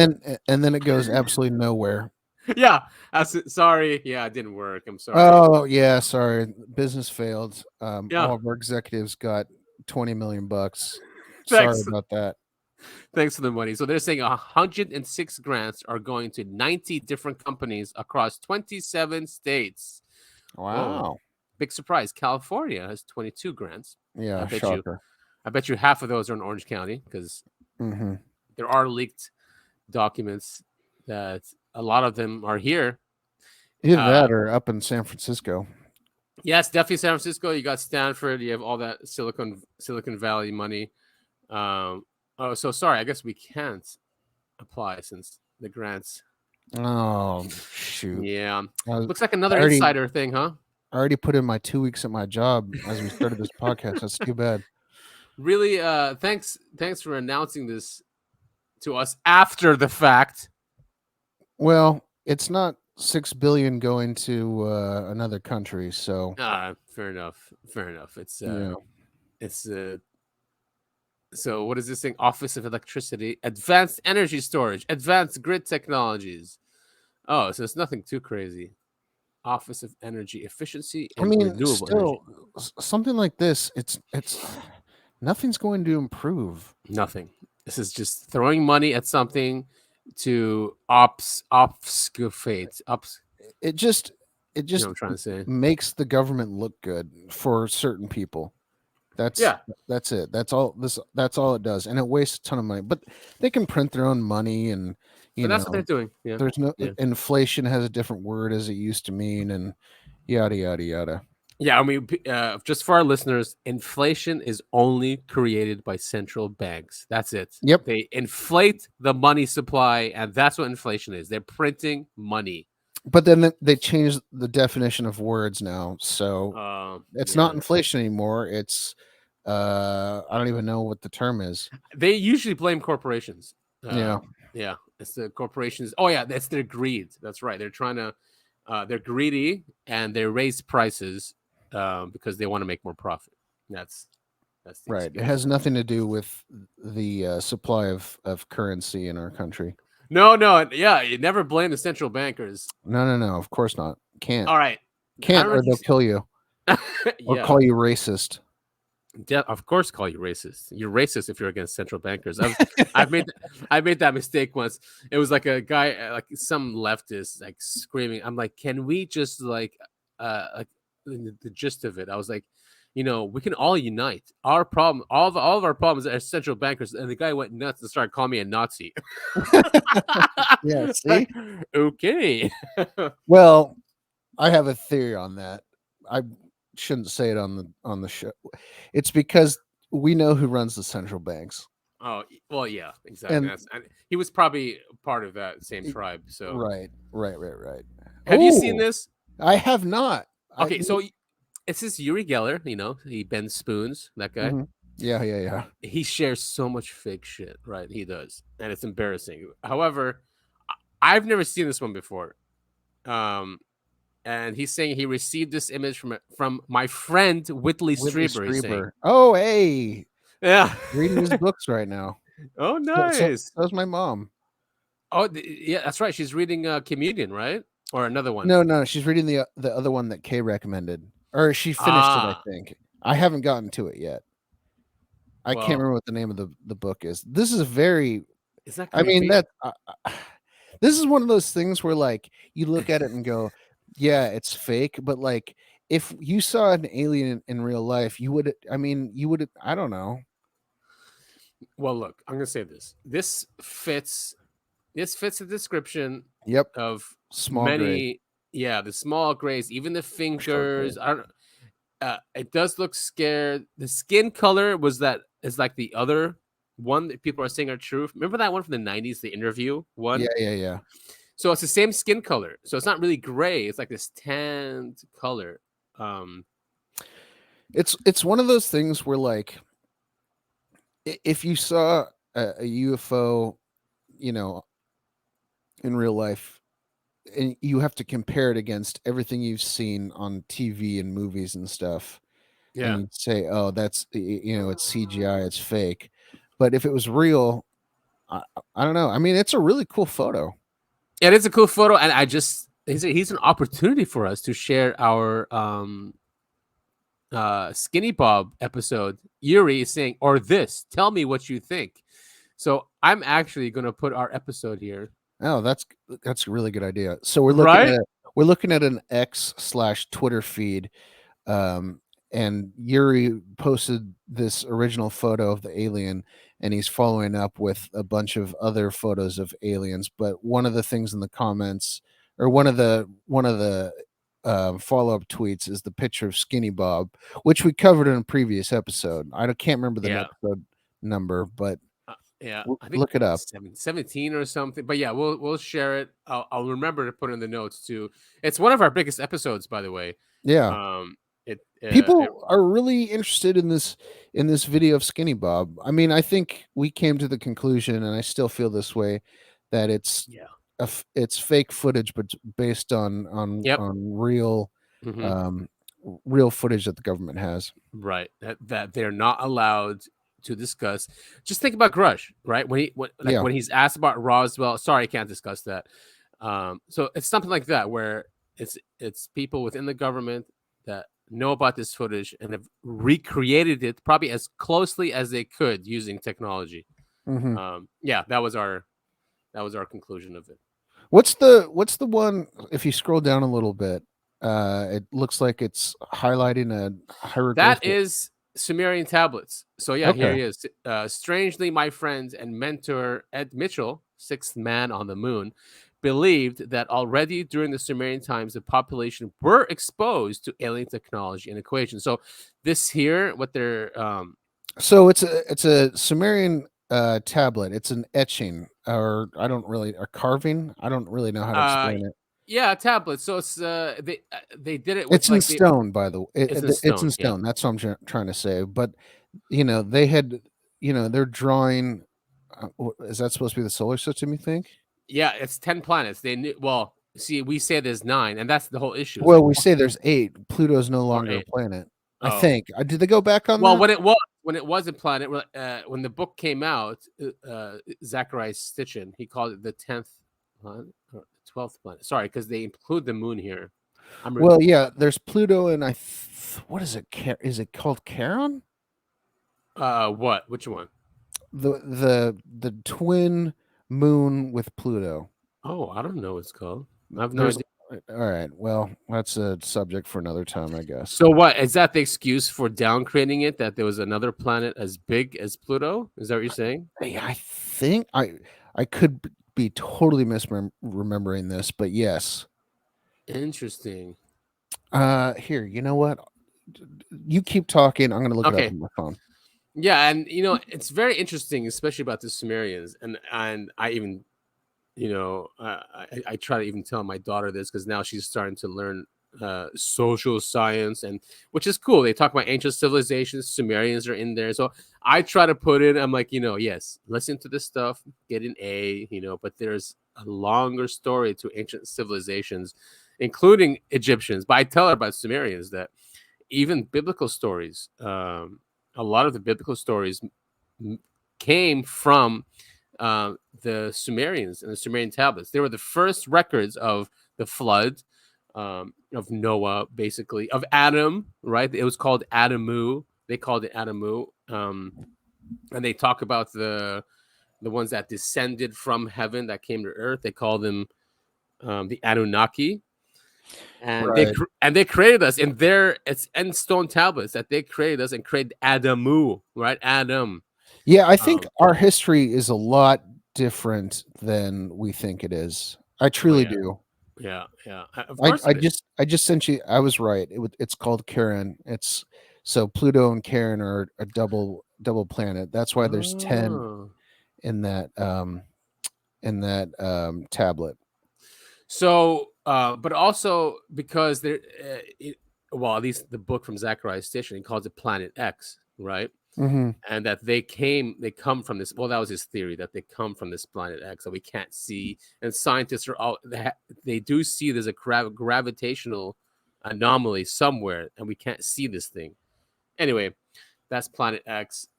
S2: then it goes absolutely nowhere.
S1: Yeah, sorry. Yeah, it didn't work. I'm sorry.
S2: Oh yeah, sorry. Business failed. All of our executives got $20 million. Sorry about that.
S1: Thanks for the money. So they're saying 106 grants are going to 90 different companies across 27 states.
S2: Wow.
S1: Whoa. Big surprise. California has 22 grants.
S2: Yeah,
S1: I bet you half of those are in Orange County because there are leaked documents that a lot of them are here.
S2: Either that or up in San Francisco.
S1: Yes, definitely San Francisco. You got Stanford. You have all that Silicon Valley money. So sorry. I guess we can't apply since the grants.
S2: Oh, shoot.
S1: Yeah. Looks like another insider thing, huh?
S2: I already put in my 2 weeks at my job as we started this podcast. That's too bad.
S1: Really, thanks for announcing this to us after the fact.
S2: Well, it's not $6 billion going to another country, so
S1: fair enough. It's so what is this thing? Office of Electricity, Advanced Energy Storage, Advanced Grid Technologies. Oh, so it's nothing too crazy. Office of Energy Efficiency and Renewable Energy.
S2: Something like this, it's nothing's going to improve.
S1: Nothing. This is just throwing money at something to obfuscate.
S2: It just
S1: what I'm trying to say.
S2: Makes the government look good for certain people. That's it. That's all it does, and it wastes a ton of money. But they can print their own money, and
S1: that's what they're doing. Yeah.
S2: There's no inflation has a different word as it used to mean, and yada yada yada.
S1: Yeah, I mean, just for our listeners, inflation is only created by central banks. That's it.
S2: Yep.
S1: They inflate the money supply, and that's what inflation is. They're printing money.
S2: But then they changed the definition of words now, so it's not inflation anymore. It's I don't even know what the term is.
S1: They usually blame corporations.
S2: Yeah,
S1: it's the corporations. Oh yeah, that's their greed. That's right. They're trying to. They're greedy and they raise prices because they want to make more profit. That's
S2: right. It has nothing to do with the supply of currency in our country.
S1: No. Yeah, you never blame the central bankers.
S2: No. Of course not. Can't.
S1: All right.
S2: Can't, or they'll kill you. Or call you racist.
S1: Yeah, of course, call you racist. You're racist if you're against central bankers. I made that mistake once. It was like a guy, like some leftist, like screaming. I'm like, can we just like the gist of it? I was like, we can all unite. Our problem, all of our problems are central bankers. And the guy went nuts and started calling me a Nazi.
S2: Yeah. See.
S1: Okay.
S2: Well, I have a theory on that. I shouldn't say it on the show. It's because we know who runs the central banks.
S1: Oh well, yeah, exactly. And he was probably part of that same tribe. So
S2: right.
S1: Have you seen this?
S2: I have not.
S1: Okay, so it's this Uri Geller. He bends spoons. That guy.
S2: Mm-hmm. Yeah.
S1: He shares so much fake shit, right? He does, and it's embarrassing. However, I've never seen this one before. And he's saying he received this image from my friend Whitley Strieber.
S2: Oh, hey.
S1: Yeah.
S2: Reading his books right now.
S1: Oh, nice.
S2: So's my mom.
S1: Oh, yeah, that's right. She's reading Communion, right? Or another one.
S2: No. She's reading the other one that Kay recommended. Or she finished it, I think. I haven't gotten to it yet. I can't remember what the name of the book is. This is very.
S1: Is that
S2: I mean
S1: creepy?
S2: this is one of those things where like you look at it and go, yeah, it's fake, but like if you saw an alien in real life, you would. I mean, you would. I don't know.
S1: Well, look, I'm gonna say this. This fits the description.
S2: Yep.
S1: Of
S2: Small
S1: many.
S2: gray.
S1: Yeah, the small grays, even the fingers. I don't. It does look scared. The skin color is like the other one that people are saying are true. Remember that one from the 90s, the interview one?
S2: Yeah.
S1: So it's the same skin color. So it's not really gray. It's like this tanned color.
S2: It's one of those things where like if you saw a UFO, you know, in real life, and you have to compare it against everything you've seen on TV and movies and stuff.
S1: Yeah.
S2: And you'd say, oh, that's, it's CGI, it's fake. But if it was real, I don't know. I mean, it's a really cool photo.
S1: It is a cool photo. And he's an opportunity for us to share our Skinny Bob episode. Uri is saying, or this, tell me what you think. So I'm actually going to put our episode here.
S2: Oh, that's a really good idea. So we're looking at an X/Twitter feed, and Uri posted this original photo of the alien, and he's following up with a bunch of other photos of aliens. But one of the things in the comments, or one of the follow-up tweets, is the picture of Skinny Bob, which we covered in a previous episode. I can't remember the episode number, but.
S1: Yeah, I
S2: think look it up.
S1: 17 or something. But yeah, we'll share it. I'll remember to put it in the notes too. It's one of our biggest episodes, by the way.
S2: Yeah. People are really interested in this video of Skinny Bob. I mean, I think we came to the conclusion, and I still feel this way, that it's it's fake footage, but based on real real footage that the government has.
S1: Right. That they're not allowed to discuss. Just think about Grush, right? When he's asked about Roswell, sorry, I can't discuss that. So it's something like that, where it's people within the government that know about this footage and have recreated it probably as closely as they could using technology.
S2: Mm-hmm.
S1: That was our conclusion of it.
S2: What's the one, if you scroll down a little bit, it looks like it's highlighting a hieroglyphic.
S1: That is Sumerian tablets. So yeah, Here he is. Strangely, my friend and mentor Ed Mitchell, sixth man on the moon, believed that already during the Sumerian times, the population were exposed to alien technology and equations. So this here, what they're
S2: so it's a Sumerian tablet. It's an etching, or a carving. I don't really know how to explain it.
S1: Yeah, tablet. So it's they did it.
S2: It's in stone, by the way. It's in stone.
S1: Yeah.
S2: That's what I'm trying to say. But they had, they're drawing. Is that supposed to be the solar system, you think?
S1: Yeah, it's 10 planets. They knew. Well, see, we say there's 9, and that's the whole issue.
S2: Well, we say there's 8. Pluto's no longer a planet. I think. Did they go back on?
S1: Well, that? when it was a planet, when the book came out, Zachariah Stitchin, he called it the 10th planet. 12th planet. Sorry, because they include the moon here.
S2: There's Pluto, and what is it? Is it called Charon?
S1: What? Which one?
S2: The twin moon with Pluto.
S1: Oh, I don't know what it's called. I have no idea.
S2: All right. Well, that's a subject for another time, I guess.
S1: So what is that the excuse for downgrading it? That there was another planet as big as Pluto? Is that what you're saying?
S2: I think I could be totally misremembering this, but yes.
S1: Interesting.
S2: Here, you know what? You keep talking. I'm going to look it up on my phone.
S1: Yeah, and it's very interesting, especially about the Sumerians, and I even, I try to even tell my daughter this, because now she's starting to learn social science, and which is cool. They talk about ancient civilizations. Sumerians are in there, so I try to put it. I'm like, yes, listen to this stuff, get an A, but there's a longer story to ancient civilizations, including Egyptians. But I tell her about Sumerians that even biblical stories, a lot of the biblical stories came from the Sumerians and the Sumerian tablets. They were the first records of the flood, of Noah, basically, of Adam, right? It was called Adamu. They called it Adamu. and they talk about the ones that descended from heaven that came to Earth. They call them the Anunnaki, and they created us in it's in stone tablets that they created us and created Adamu, right? Adam.
S2: Yeah, I think our history is a lot different than we think it is. I truly do.
S1: Yeah, yeah. Of
S2: I
S1: course
S2: I just sent you. I was right. It's called Charon. It's so Pluto and Charon are a double planet. That's why there's 10 in that tablet.
S1: So, but also because there, well, at least the book from Zachariah Sitchin, he calls it Planet X, right?
S2: Mm-hmm.
S1: And that they come from this. Well, that was his theory, that they come from this Planet X that we can't see. And scientists are all they do see there's a gravitational anomaly somewhere, and we can't see this thing. Anyway, that's Planet X.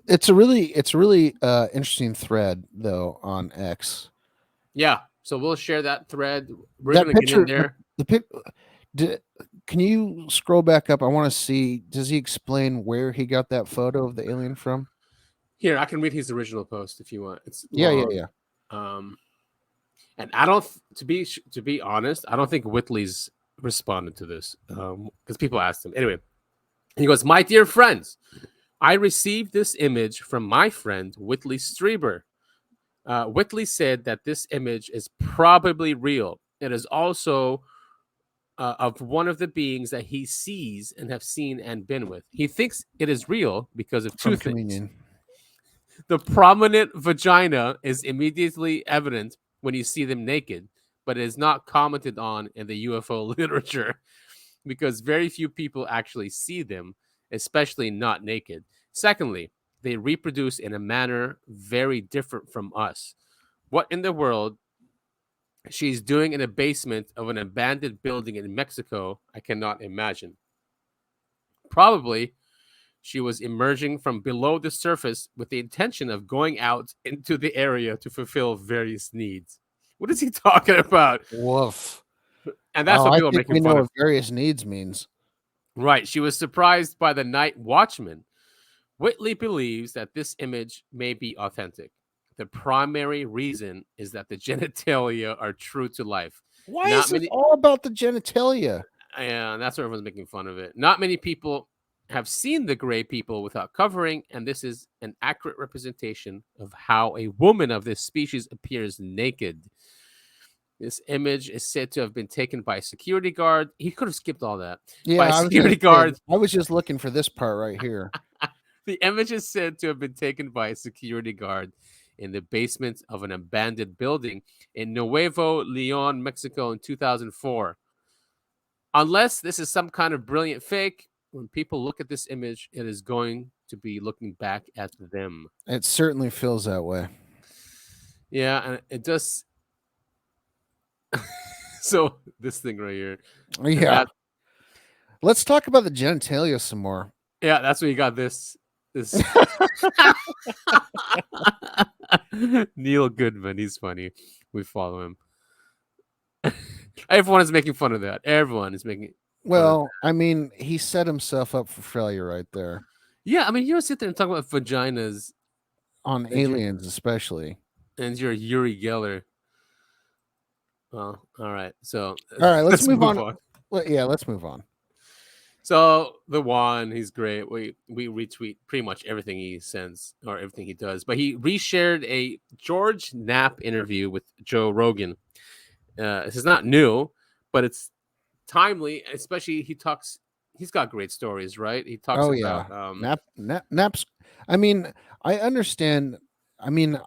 S2: It's a really interesting thread though on X.
S1: Yeah, so we'll share that thread. We're gonna get in there.
S2: Can you scroll back up? I want to see. Does he explain where he got that photo of the alien from?
S1: Here, I can read his original post if you want. It's
S2: long.
S1: Yeah. And I don't. To be honest, I don't think Whitley's responded to this because people asked him. Anyway, he goes, "My dear friends, I received this image from my friend Whitley Strieber. Whitley said that this image is probably real. It is also of one of the beings that he sees and have seen and been with. He thinks it is real because of two things. The prominent vagina is immediately evident when you see them naked, but it is not commented on in the UFO literature because very few people actually see them, especially not naked. Secondly, they reproduce in a manner very different from us. What in the world she's doing in the basement of an abandoned building in Mexico, I cannot imagine. Probably she was emerging from below the surface with the intention of going out into the area to fulfill various needs." What is he talking about?
S2: Woof.
S1: And that's what people are making fun of.
S2: We know what various needs means.
S1: Right. She was surprised by the night watchman. Whitley believes that this image may be authentic. The primary reason is that the genitalia are true to life.
S2: Why is it all about the genitalia?
S1: Yeah, that's what everyone's making fun of it. Not many people have seen the gray people without covering, and this is an accurate representation of how a woman of this species appears naked. This image is said to have been taken by a security guard. He could have skipped all that.
S2: Yeah,
S1: by a security guard.
S2: I was just looking for this part right here.
S1: The image is said to have been taken by a security guard in the basement of an abandoned building in Nuevo Leon, Mexico in 2004. Unless this is some kind of brilliant fake, when people look at this image, it is going to be looking back at them.
S2: It certainly feels that way.
S1: Yeah, and it does. So this thing right here.
S2: Yeah. Let's talk about the genitalia some more.
S1: Yeah, that's what you got this. Neil Goodman, he's funny. We follow him. Everyone is making fun of that. Everyone is making.
S2: Well, I mean, he set himself up for failure right there.
S1: Yeah, I mean, you don't sit there and talk about vaginas
S2: on aliens, especially.
S1: And you're Uri Geller. Well, all right. So,
S2: all right, let's move on. Well, yeah, let's move on.
S1: So the one, he's great. We retweet pretty much everything he sends or everything he does. But he reshared a George Knapp interview with Joe Rogan. This is not new, but it's timely. Especially he's got great stories, right? He talks about
S2: Knapp's. I mean, I understand. I mean,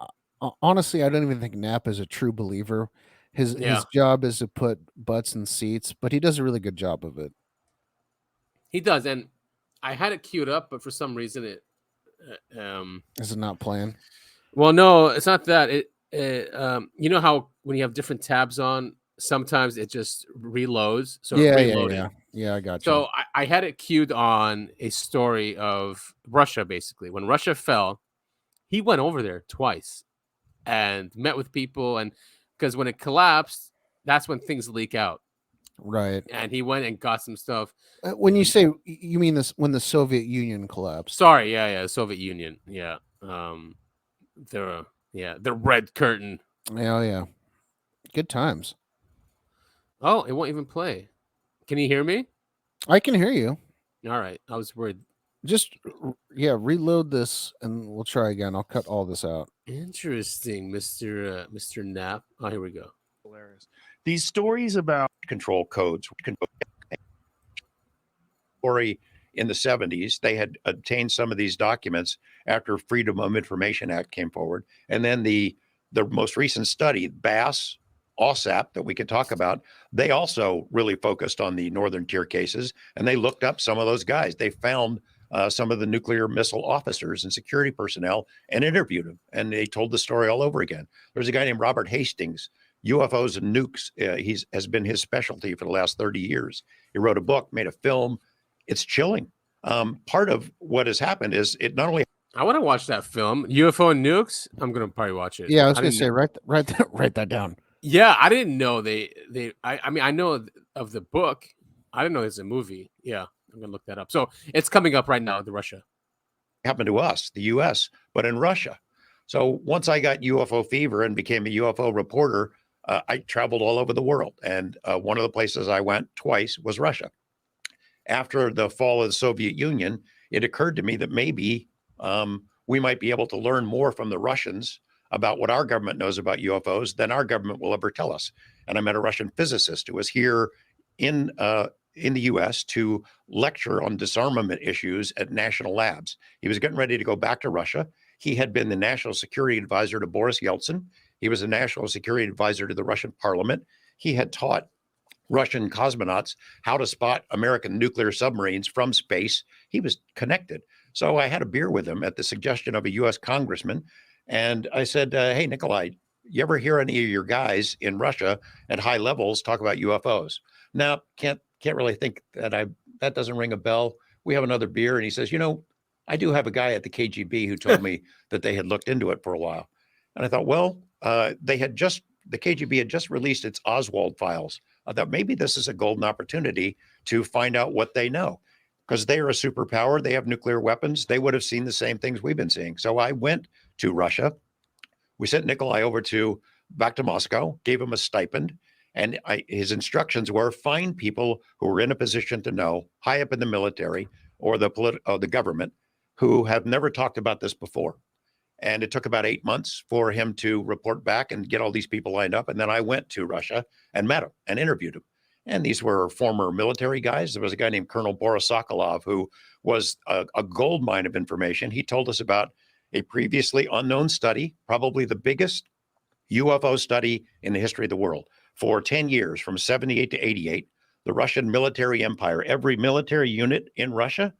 S2: honestly, I don't even think Knapp is a true believer. His job is to put butts in seats, but he does a really good job of it.
S1: He does, and I had it queued up, but for some reason it
S2: is it not playing?
S1: Well, no, it's not that. You know how when you have different tabs on, sometimes it just reloads. So
S2: yeah, I got you.
S1: So I had it queued on a story of Russia. Basically, when Russia fell, he went over there twice and met with people, and because when it collapsed, that's when things leak out.
S2: Right.
S1: And he went and got some stuff.
S2: When you say, you mean this when the Soviet Union collapsed?
S1: Sorry, yeah, Soviet Union, yeah. The Red Curtain.
S2: Yeah. Good times.
S1: Oh, it won't even play. Can you hear me?
S2: I can hear you.
S1: All right, I was worried.
S2: Just reload this and we'll try again. I'll cut all this out.
S1: Interesting, Mr. Knapp. Oh, here we go.
S6: Hilarious. These stories about control codes. Story in the 70s, they had obtained some of these documents after Freedom of Information Act came forward, and then the most recent study, BASS, OSAP, that we could talk about, they also really focused on the Northern Tier cases, and they looked up some of those guys. They found some of the nuclear missile officers and security personnel and interviewed them, and they told the story all over again. There's a guy named Robert Hastings, UFOs and nukes. Has been his specialty for the last 30 years. He wrote a book, made a film. It's chilling. Part of what has happened is it not only.
S1: I want to watch that film, UFO and Nukes. I'm gonna probably watch it.
S2: Yeah, I was gonna say write that down.
S1: Yeah, I didn't know I mean, I know of the book. I didn't know there's a movie. Yeah, I'm gonna look that up. So it's coming up right now. The Russia
S6: happened to us, the U.S., but in Russia. So once I got UFO fever and became a UFO reporter, I traveled all over the world, and one of the places I went twice was Russia. After the fall of the Soviet Union, it occurred to me that maybe we might be able to learn more from the Russians about what our government knows about UFOs than our government will ever tell us. And I met a Russian physicist who was here in the U.S. to lecture on disarmament issues at national labs. He was getting ready to go back to Russia. He had been the national security advisor to Boris Yeltsin. He was a national security advisor to the Russian parliament. He had taught Russian cosmonauts how to spot American nuclear submarines from space. He was connected. So I had a beer with him at the suggestion of a U.S. congressman. And I said, hey, Nikolai, you ever hear any of your guys in Russia at high levels talk about UFOs? No, can't really think that doesn't ring a bell. We have another beer. And he says, I do have a guy at the KGB who told me that they had looked into it for a while. And I thought, well, the KGB had just released its Oswald files. I thought maybe this is a golden opportunity to find out what they know, because they are a superpower. They have nuclear weapons. They would have seen the same things we've been seeing. So I went to Russia. We sent Nikolai over back to Moscow, gave him a stipend. And his instructions were find people who are in a position to know, high up in the military or the government, who have never talked about this before. And it took about 8 months for him to report back and get all these people lined up. And then I went to Russia and met him and interviewed him. And these were former military guys. There was a guy named Colonel Boris Sokolov, who was a gold mine of information. He told us about a previously unknown study, probably the biggest UFO study in the history of the world. For 10 years, from 78 to 88, the Russian military empire, every military unit in Russia,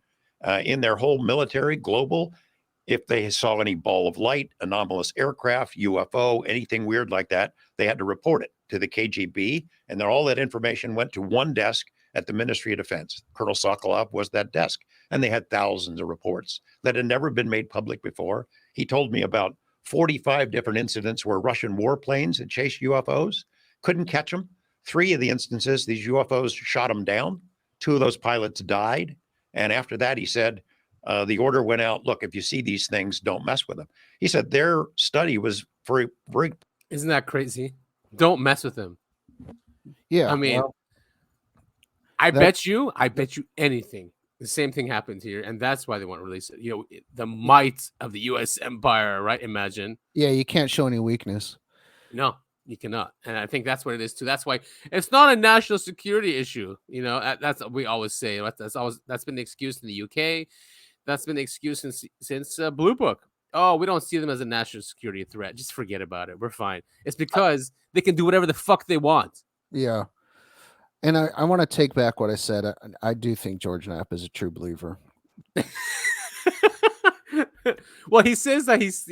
S6: in their whole military, global, if they saw any ball of light, anomalous aircraft, UFO, anything weird like that, they had to report it to the KGB. And then all that information went to one desk at the Ministry of Defense. Colonel Sokolov was that desk. And they had thousands of reports that had never been made public before. He told me about 45 different incidents where Russian warplanes had chased UFOs, couldn't catch them. 3 of the instances, these UFOs shot them down. 2 of those pilots died. And after that, he said, the order went out, look, if you see these things, don't mess with them. He said their study was very, very.
S1: Isn't that crazy? Don't mess with them.
S2: Yeah.
S1: I mean, I bet you anything. The same thing happened here. And that's why they want to release it. The might of the U.S. empire, right? Imagine.
S2: Yeah, you can't show any weakness.
S1: No, you cannot. And I think that's what it is too. That's why it's not a national security issue. That's what we always say. That's been the excuse in the UK. That's been the excuse since Blue Book. Oh, we don't see them as a national security threat. Just forget about it. We're fine. It's because they can do whatever the fuck they want.
S2: Yeah. And I want to take back what I said. I do think George Knapp is a true believer.
S1: Well, he says that he's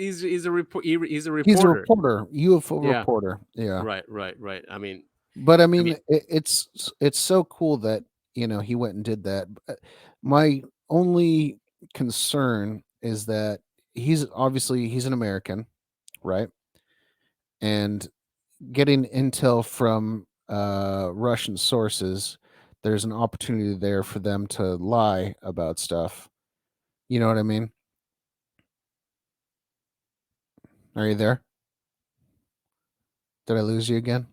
S1: a reporter.
S2: He's a reporter, UFO reporter. Yeah.
S1: Right. I mean,
S2: it's so cool that he went and did that. My only concern is that he's an American, right? And getting intel from Russian sources, there's an opportunity there for them to lie about stuff. You know what I mean? Are you there? Did I lose you again?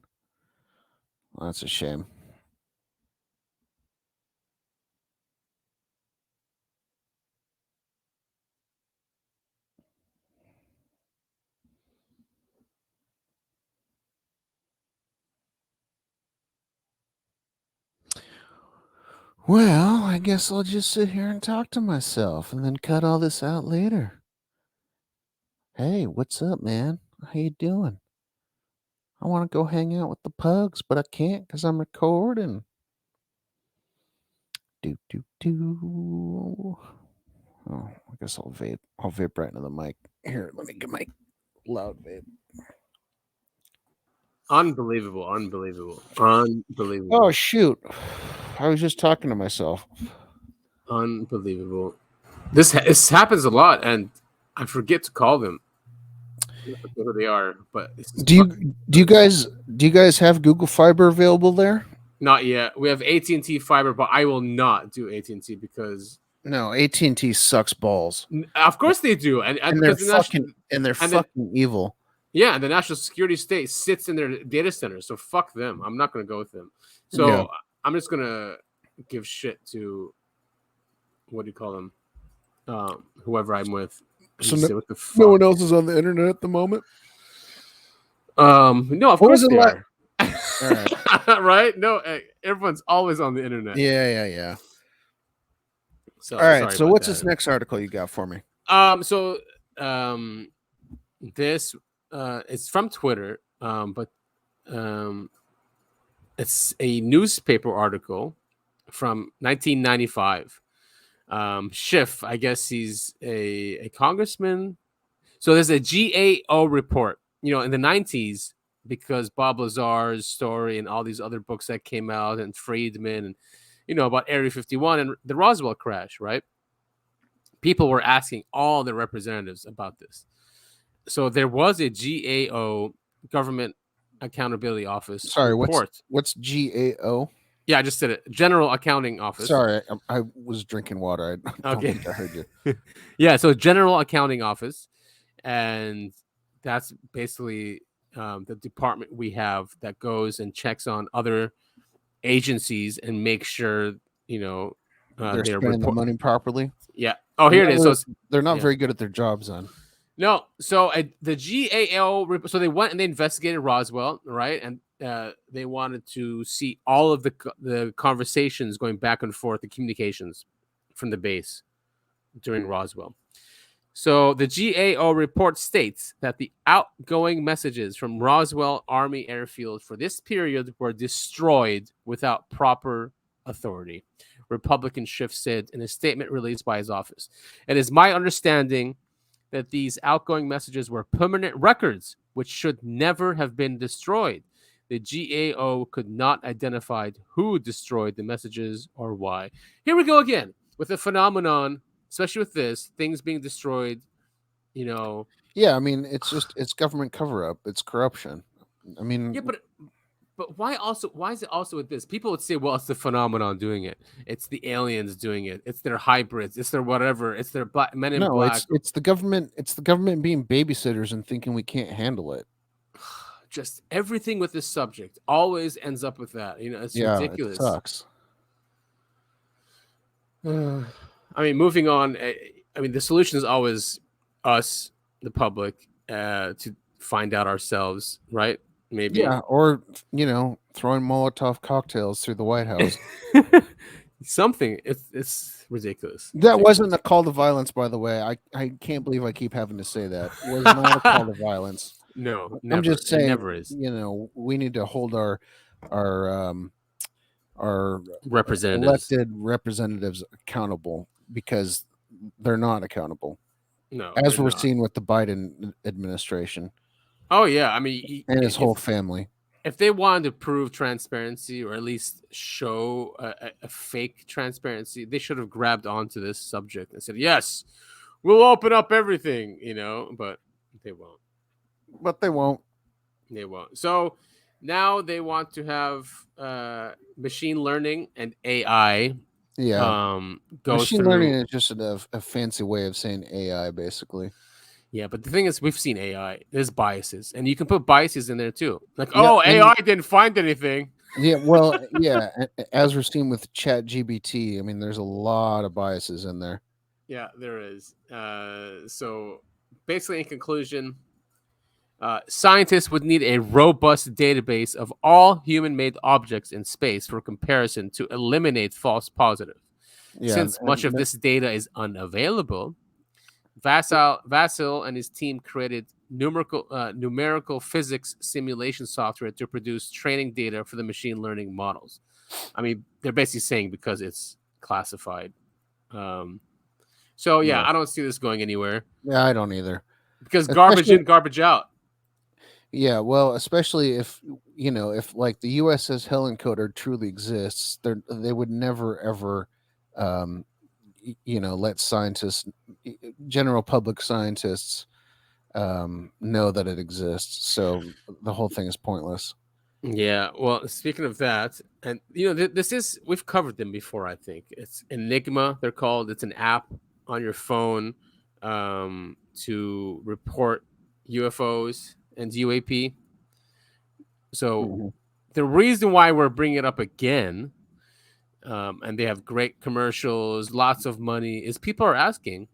S2: Well, that's a shame. Well, I guess I'll just sit here and talk to myself and then cut all this out later. Hey, what's up, man? How you doing? I want to go hang out with the pugs, but I can't because I'm recording. Do. Oh, I guess I'll vape. I'll vape right into the mic. Here, let me get my loud vape.
S1: Unbelievable.
S2: Oh, shoot. I was just talking to myself.
S1: Unbelievable. This happens a lot, and I forget to call them. I don't know who they are, but
S2: do you guys have Google Fiber available there?
S1: Not yet. We have AT&T Fiber, but I will not do AT&T because
S2: no, AT&T sucks balls.
S1: Of course they do, and
S2: they're fucking evil.
S1: Yeah, and the national security state sits in their data centers, so fuck them. I'm not going to go with them. So yeah. I'm just going to give shit to, what do you call them? Whoever I'm with.
S2: So no one else is on the internet at the moment?
S1: No, of course they are.
S2: All right.
S1: Right? No, everyone's always on the internet.
S2: Yeah.
S1: So,
S2: all right, so what's this next article you got for me?
S1: This it's from Twitter, but it's a newspaper article from 1995. Schiff, I guess he's a congressman. So there's a GAO report, in the 90s, because Bob Lazar's story and all these other books that came out, and Friedman, and about Area 51 and the Roswell crash, right? People were asking all the representatives about this. So there was a GAO, Government Accountability Office.
S2: Sorry,
S1: report.
S2: What's GAO?
S1: Yeah, I just said it. General Accounting Office.
S2: Sorry, I was drinking water. I don't think I heard you.
S1: Yeah, so General Accounting Office, and that's basically the department we have that goes and checks on other agencies and makes sure
S2: they're spending the money properly.
S1: Yeah. Oh, here it is. So
S2: they're not very good at their jobs, then.
S1: No. So the GAO. So they went and they investigated Roswell, right? And they wanted to see all of the conversations going back and forth, the communications from the base during Roswell. So the GAO report states that the outgoing messages from Roswell Army Airfield for this period were destroyed without proper authority. Republican Schiff said in a statement released by his office. It is my understanding that these outgoing messages were permanent records, which should never have been destroyed. The GAO could not identify who destroyed the messages or why. Here we go again with the phenomenon, especially with this, things being destroyed,
S2: Yeah, I mean, it's government cover-up. It's corruption. I mean...
S1: Yeah, but why is it also with this? People would say, well, it's the phenomenon doing it. It's the aliens doing it. It's their hybrids. It's their whatever. It's their men in black.
S2: It's the government. It's the government being babysitters and thinking we can't handle it.
S1: Just everything with this subject always ends up with that. It's ridiculous.
S2: It sucks.
S1: I mean, moving on. I mean, the solution is always us, the public, to find out ourselves, right? Maybe.
S2: Yeah, or throwing Molotov cocktails through the White House.
S1: Something. It's ridiculous.
S2: That wasn't a call to violence, by the way. I can't believe I keep having to say that. It was not a call to violence.
S1: No, never.
S2: I'm just saying.
S1: It never is.
S2: We need to hold our
S1: representatives,
S2: elected representatives, accountable, because they're not accountable.
S1: No,
S2: as we're seeing with the Biden administration.
S1: Oh yeah, I mean,
S2: and his whole family.
S1: If they wanted to prove transparency, or at least show a fake transparency, they should have grabbed onto this subject and said, "Yes, we'll open up everything," But they won't.
S2: But they won't.
S1: They won't. So Now they want to have machine learning and AI.
S2: Yeah.
S1: Go
S2: Machine
S1: through.
S2: learning is just a fancy way of saying AI, basically.
S1: Yeah, but the thing is, we've seen AI. There's biases, and you can put biases in there too. Like,
S2: Yeah,
S1: oh,
S2: and-
S1: AI didn't find anything.
S2: Yeah, well, yeah. As we're seeing with ChatGPT, I mean, there's a lot of biases in there.
S1: Yeah, there is. So basically, in conclusion, scientists would need a robust database of all human-made objects in space for comparison to eliminate false positives.
S2: Yeah,
S1: Since much of this data is unavailable, Vasil and his team created numerical physics simulation software to produce training data for the machine learning models. I mean, they're basically saying because it's classified. So yeah, I don't see this going anywhere.
S2: Yeah, I don't either.
S1: Because garbage in, garbage out.
S2: Yeah, well, especially if if like the USS Helen Coder truly exists, they would never ever, let scientists, general public scientists, know that it exists. So the whole thing is pointless.
S1: Yeah, well, speaking of that, and we've covered them before. I think it's Enigma. They're called. It's an app on your phone to report UFOs and UAP. So the reason why we're bringing it up again, and they have great commercials, lots of money, is people are asking,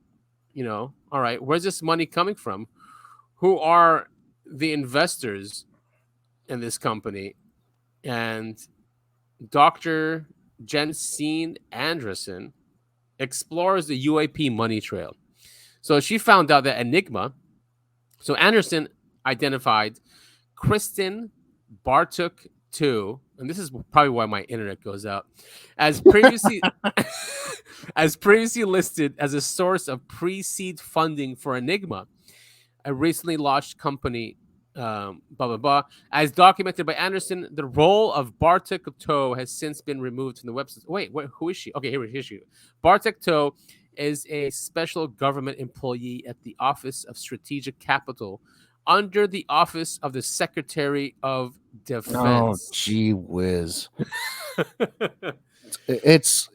S1: all right, where's this money coming from? Who are the investors in this company? And Dr. Jensine Anderson explores the UAP money trail. So she found out that Enigma, so Anderson identified Kristen Bartuk II, and this is probably why my internet goes out, as previously listed as a source of pre-seed funding for Enigma, a recently launched company. Blah blah blah. As documented by Anderson, the role of Bartuk II has since been removed from the website. Wait, who is she? Okay, here she is. Bartuk II is a special government employee at the Office of Strategic Capital, under the Office of the Secretary of Defense.
S2: Oh, gee whiz! It's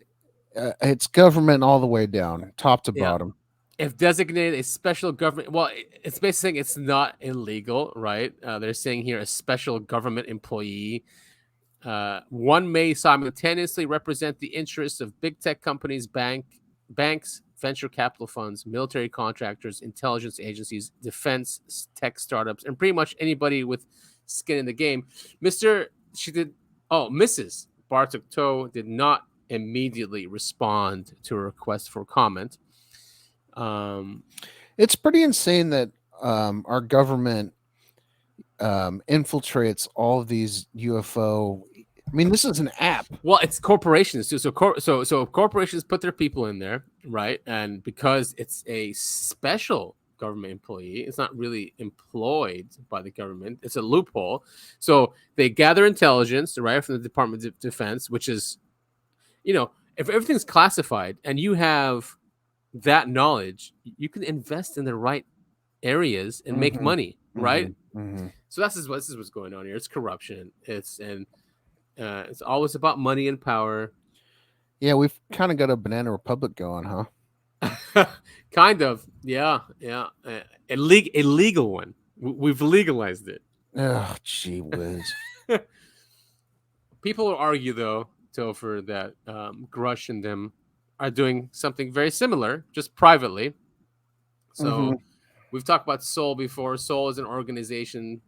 S2: government all the way down, top to bottom.
S1: If designated a special government, well, it's basically saying it's not illegal, right? They're saying here a special government employee. One may simultaneously represent the interests of big tech companies, banks, venture capital funds, military contractors, intelligence agencies, defense tech startups, and pretty much anybody with skin in the game. Mrs. Bartuk II did not immediately respond to a request for comment.
S2: It's pretty insane that our government infiltrates all of these UFO. I mean, this is an app.
S1: Well, it's corporations too. So corporations put their people in there, right? And because it's a special government employee, it's not really employed by the government. It's a loophole. So they gather intelligence, right, from the Department of Defense, which is, if everything's classified and you have that knowledge, you can invest in the right areas and make money, right? So this is what's going on here. It's corruption. It's always about money and power.
S2: Yeah, we've kind of got a banana republic going, huh?
S1: Kind of, yeah. A legal one. We've legalized it.
S2: Oh, gee whiz.
S1: People will argue, though, Topher, that Grush and them are doing something very similar, just privately. So we've talked about Soul before. Soul is an organization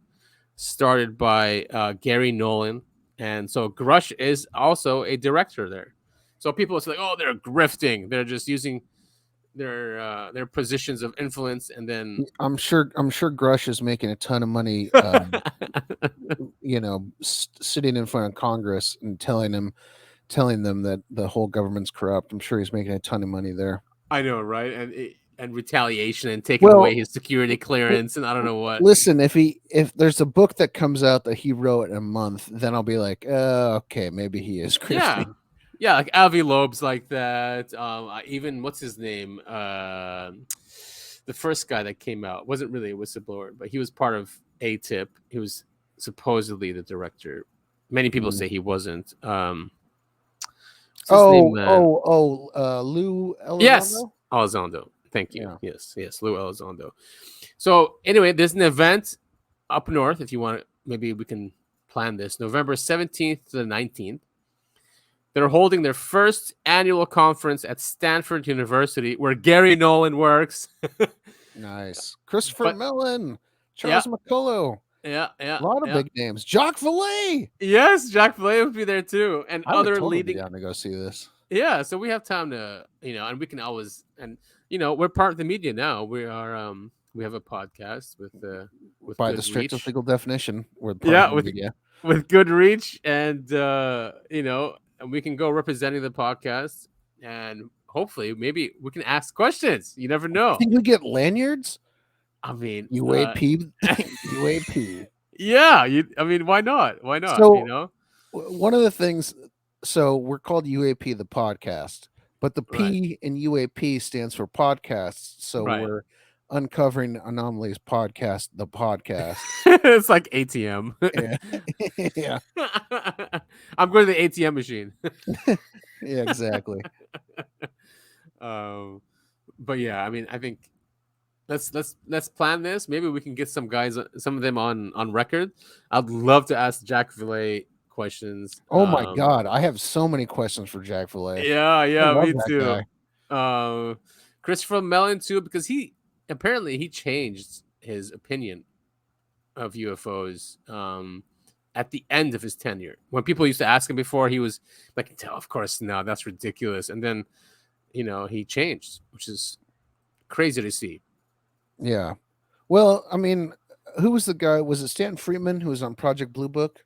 S1: started by Gary Nolan. And so Grush is also a director there. So people will say, oh, they're grifting. They're just using their positions of influence. And then
S2: I'm sure Grush is making a ton of money, sitting in front of Congress and telling them that the whole government's corrupt. I'm sure he's making a ton of money there.
S1: I know, right? And retaliation and taking away his security clearance and I don't know what.
S2: Listen, if there's a book that comes out that he wrote in a month, then I'll be like, okay, maybe he is crazy.
S1: Yeah, like Avi Loeb's like that. Even what's his name? The first guy that came out wasn't really a whistleblower, but he was part of ATIP. He was supposedly the director. Many people say he wasn't.
S2: Lou Elizondo?
S1: Yes, Elizondo. Thank you. Yeah. Yes, Lou Elizondo. So anyway, there's an event up north. If you want, maybe we can plan this. November 17th to the 19th. They're holding their first annual conference at Stanford University, where Gary Nolan works.
S2: Nice. Christopher Mellon, Charles McCullough.
S1: Yeah.
S2: A lot of big names. Jacques Vallée.
S1: Yes, Jacques Vallée would be there too, and
S2: I
S1: other
S2: would totally
S1: leading.
S2: be down to go see this.
S1: Yeah, so we have time to, and we can always, and we're part of the media now. We are, we have a podcast with
S2: by
S1: good
S2: the strictest
S1: reach.
S2: legal definition, we're part of the media.
S1: With good reach, and and we can go representing the podcast, and hopefully, maybe we can ask questions. You never know.
S2: I think we get lanyards.
S1: I mean,
S2: UAP, UAP.
S1: Yeah, why not? Why not?
S2: So, one of the things. So we're called UAP the podcast, but the P in UAP stands for podcasts. So we're Uncovering Anomalies Podcast, the podcast.
S1: It's like ATM.
S2: Yeah.
S1: I'm going to the ATM machine.
S2: Yeah, exactly.
S1: But yeah, I think let's plan this. Maybe we can get some guys, some of them on record. I'd love to ask Jacques Vallée questions.
S2: Oh my God, I have so many questions for Jacques Vallée.
S1: Yeah, me too. Christopher Mellon too, because he apparently changed his opinion of UFOs at the end of his tenure. When people used to ask him before, he was like, "Of course, no, that's ridiculous." And then, he changed, which is crazy to see.
S2: Yeah. Well, who was the guy? Was it Stanton Friedman who was on Project Blue Book?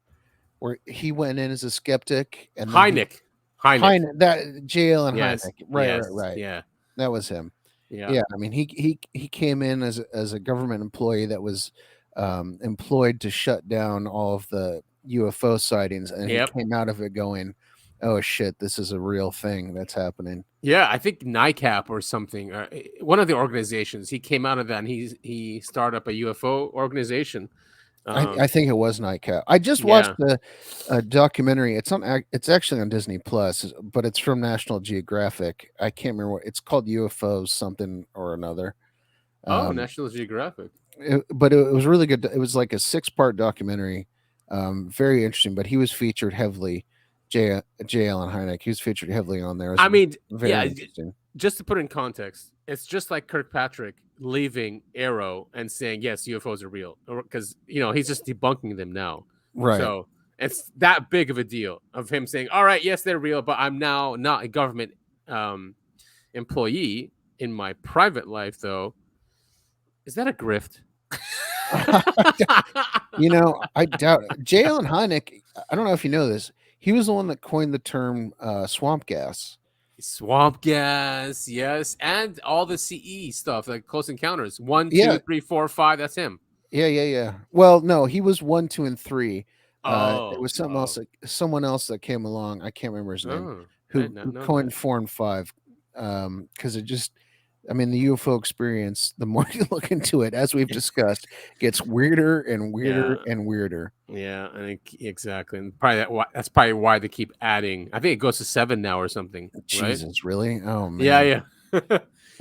S2: Where he went in as a skeptic, and
S1: Hynek,
S2: that J.L. and
S1: yes.
S2: Hynek, right.
S1: Yeah,
S2: that was him.
S1: Yeah.
S2: He came in as a government employee that was employed to shut down all of the UFO sightings, and he came out of it going, "Oh shit, this is a real thing that's happening."
S1: Yeah, I think NICAP or something, or one of the organizations. He came out of that, and he started up a UFO organization.
S2: I think it was NICAP. I just watched a documentary. It's actually on Disney Plus, but it's from National Geographic. I can't remember what it's called. UFOs something or another.
S1: National Geographic.
S2: But it was really good. It was like a 6-part documentary. Very interesting. But he was featured heavily. J. Allen Hynek. He was featured heavily on there. Very interesting.
S1: Just to put in context, it's just like Kirkpatrick leaving Arrow and saying, yes, UFOs are real, because he's just debunking them now.
S2: Right.
S1: So it's that big of a deal of him saying, all right, yes, they're real, but I'm now not a government employee in my private life, though. Is that a grift?
S2: I doubt it. J. Allen Hynek, I don't know if you know this, he was the one that coined the term swamp gas.
S1: Swamp gas, yes, and all the CE stuff, like Close Encounters 1, 2, 3, 4, 5. That's him.
S2: Yeah. Well, no, he was 1, 2, and 3. It was someone else that came along. I can't remember his name. Who coined 4 and 5? Because it just, the UFO experience, the more you look into it, as we've discussed, gets weirder and weirder and weirder.
S1: Yeah, I think exactly, and probably that's probably why they keep adding. I think it goes to 7 now or something.
S2: Jesus, really? Oh man.
S1: Yeah.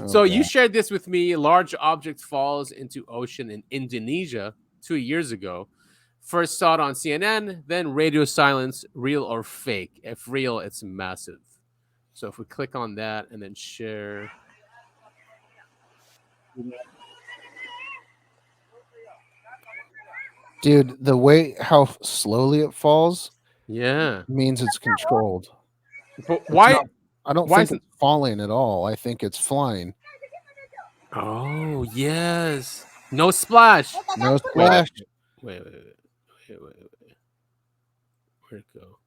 S1: So you shared this with me. A large object falls into ocean in Indonesia 2 years ago. First saw it on CNN, then radio silence. Real or fake? If real, it's massive. So if we click on that and then share.
S2: Dude, the way how slowly it falls, means it's controlled.
S1: But why?
S2: I don't think it's falling at all. I think it's flying.
S1: Oh yes, no splash.
S2: No splash.
S1: Wait. Where'd it go?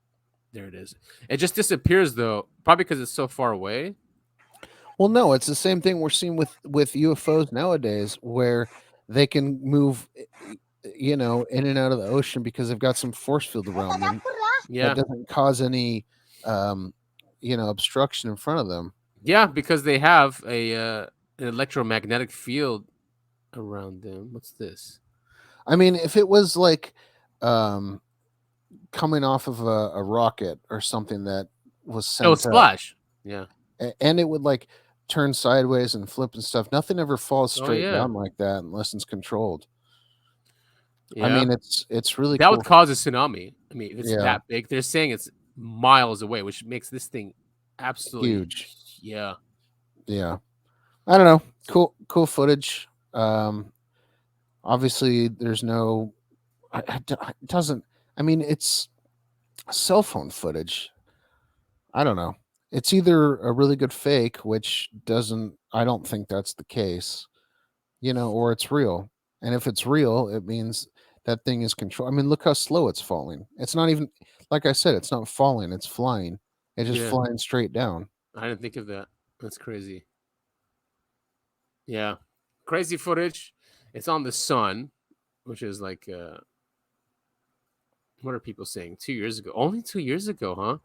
S1: There it is. It just disappears though, probably because it's so far away.
S2: Well, no, it's the same thing we're seeing with UFOs nowadays, where they can move, in and out of the ocean because they've got some force field around them.
S1: Yeah,
S2: that doesn't cause any, obstruction in front of them.
S1: Yeah, because they have an electromagnetic field around them. What's this?
S2: If it was like coming off of a rocket or something that was sent.
S1: It would splash. Yeah.
S2: And it would like turn sideways and flip and stuff. Nothing ever falls straight down like that unless it's controlled. Yeah. I mean, it's really
S1: that
S2: cool.
S1: would cause a tsunami. I mean, if it's that big, they're saying it's miles away, which makes this thing absolutely
S2: huge.
S1: Yeah.
S2: Yeah. I don't know. Cool footage. Obviously there's no, it doesn't, I mean, it's cell phone footage. I don't know. It's either a really good fake, which I don't think that's the case, or it's real. And if it's real, it means that thing is controlled. I mean, look how slow it's falling. It's not even, like I said, it's not falling, it's flying. It's just flying straight down.
S1: I didn't think of that. That's crazy. Yeah. Crazy footage. It's on the sun, which is like, what are people saying? 2 years ago. Only 2 years ago, huh?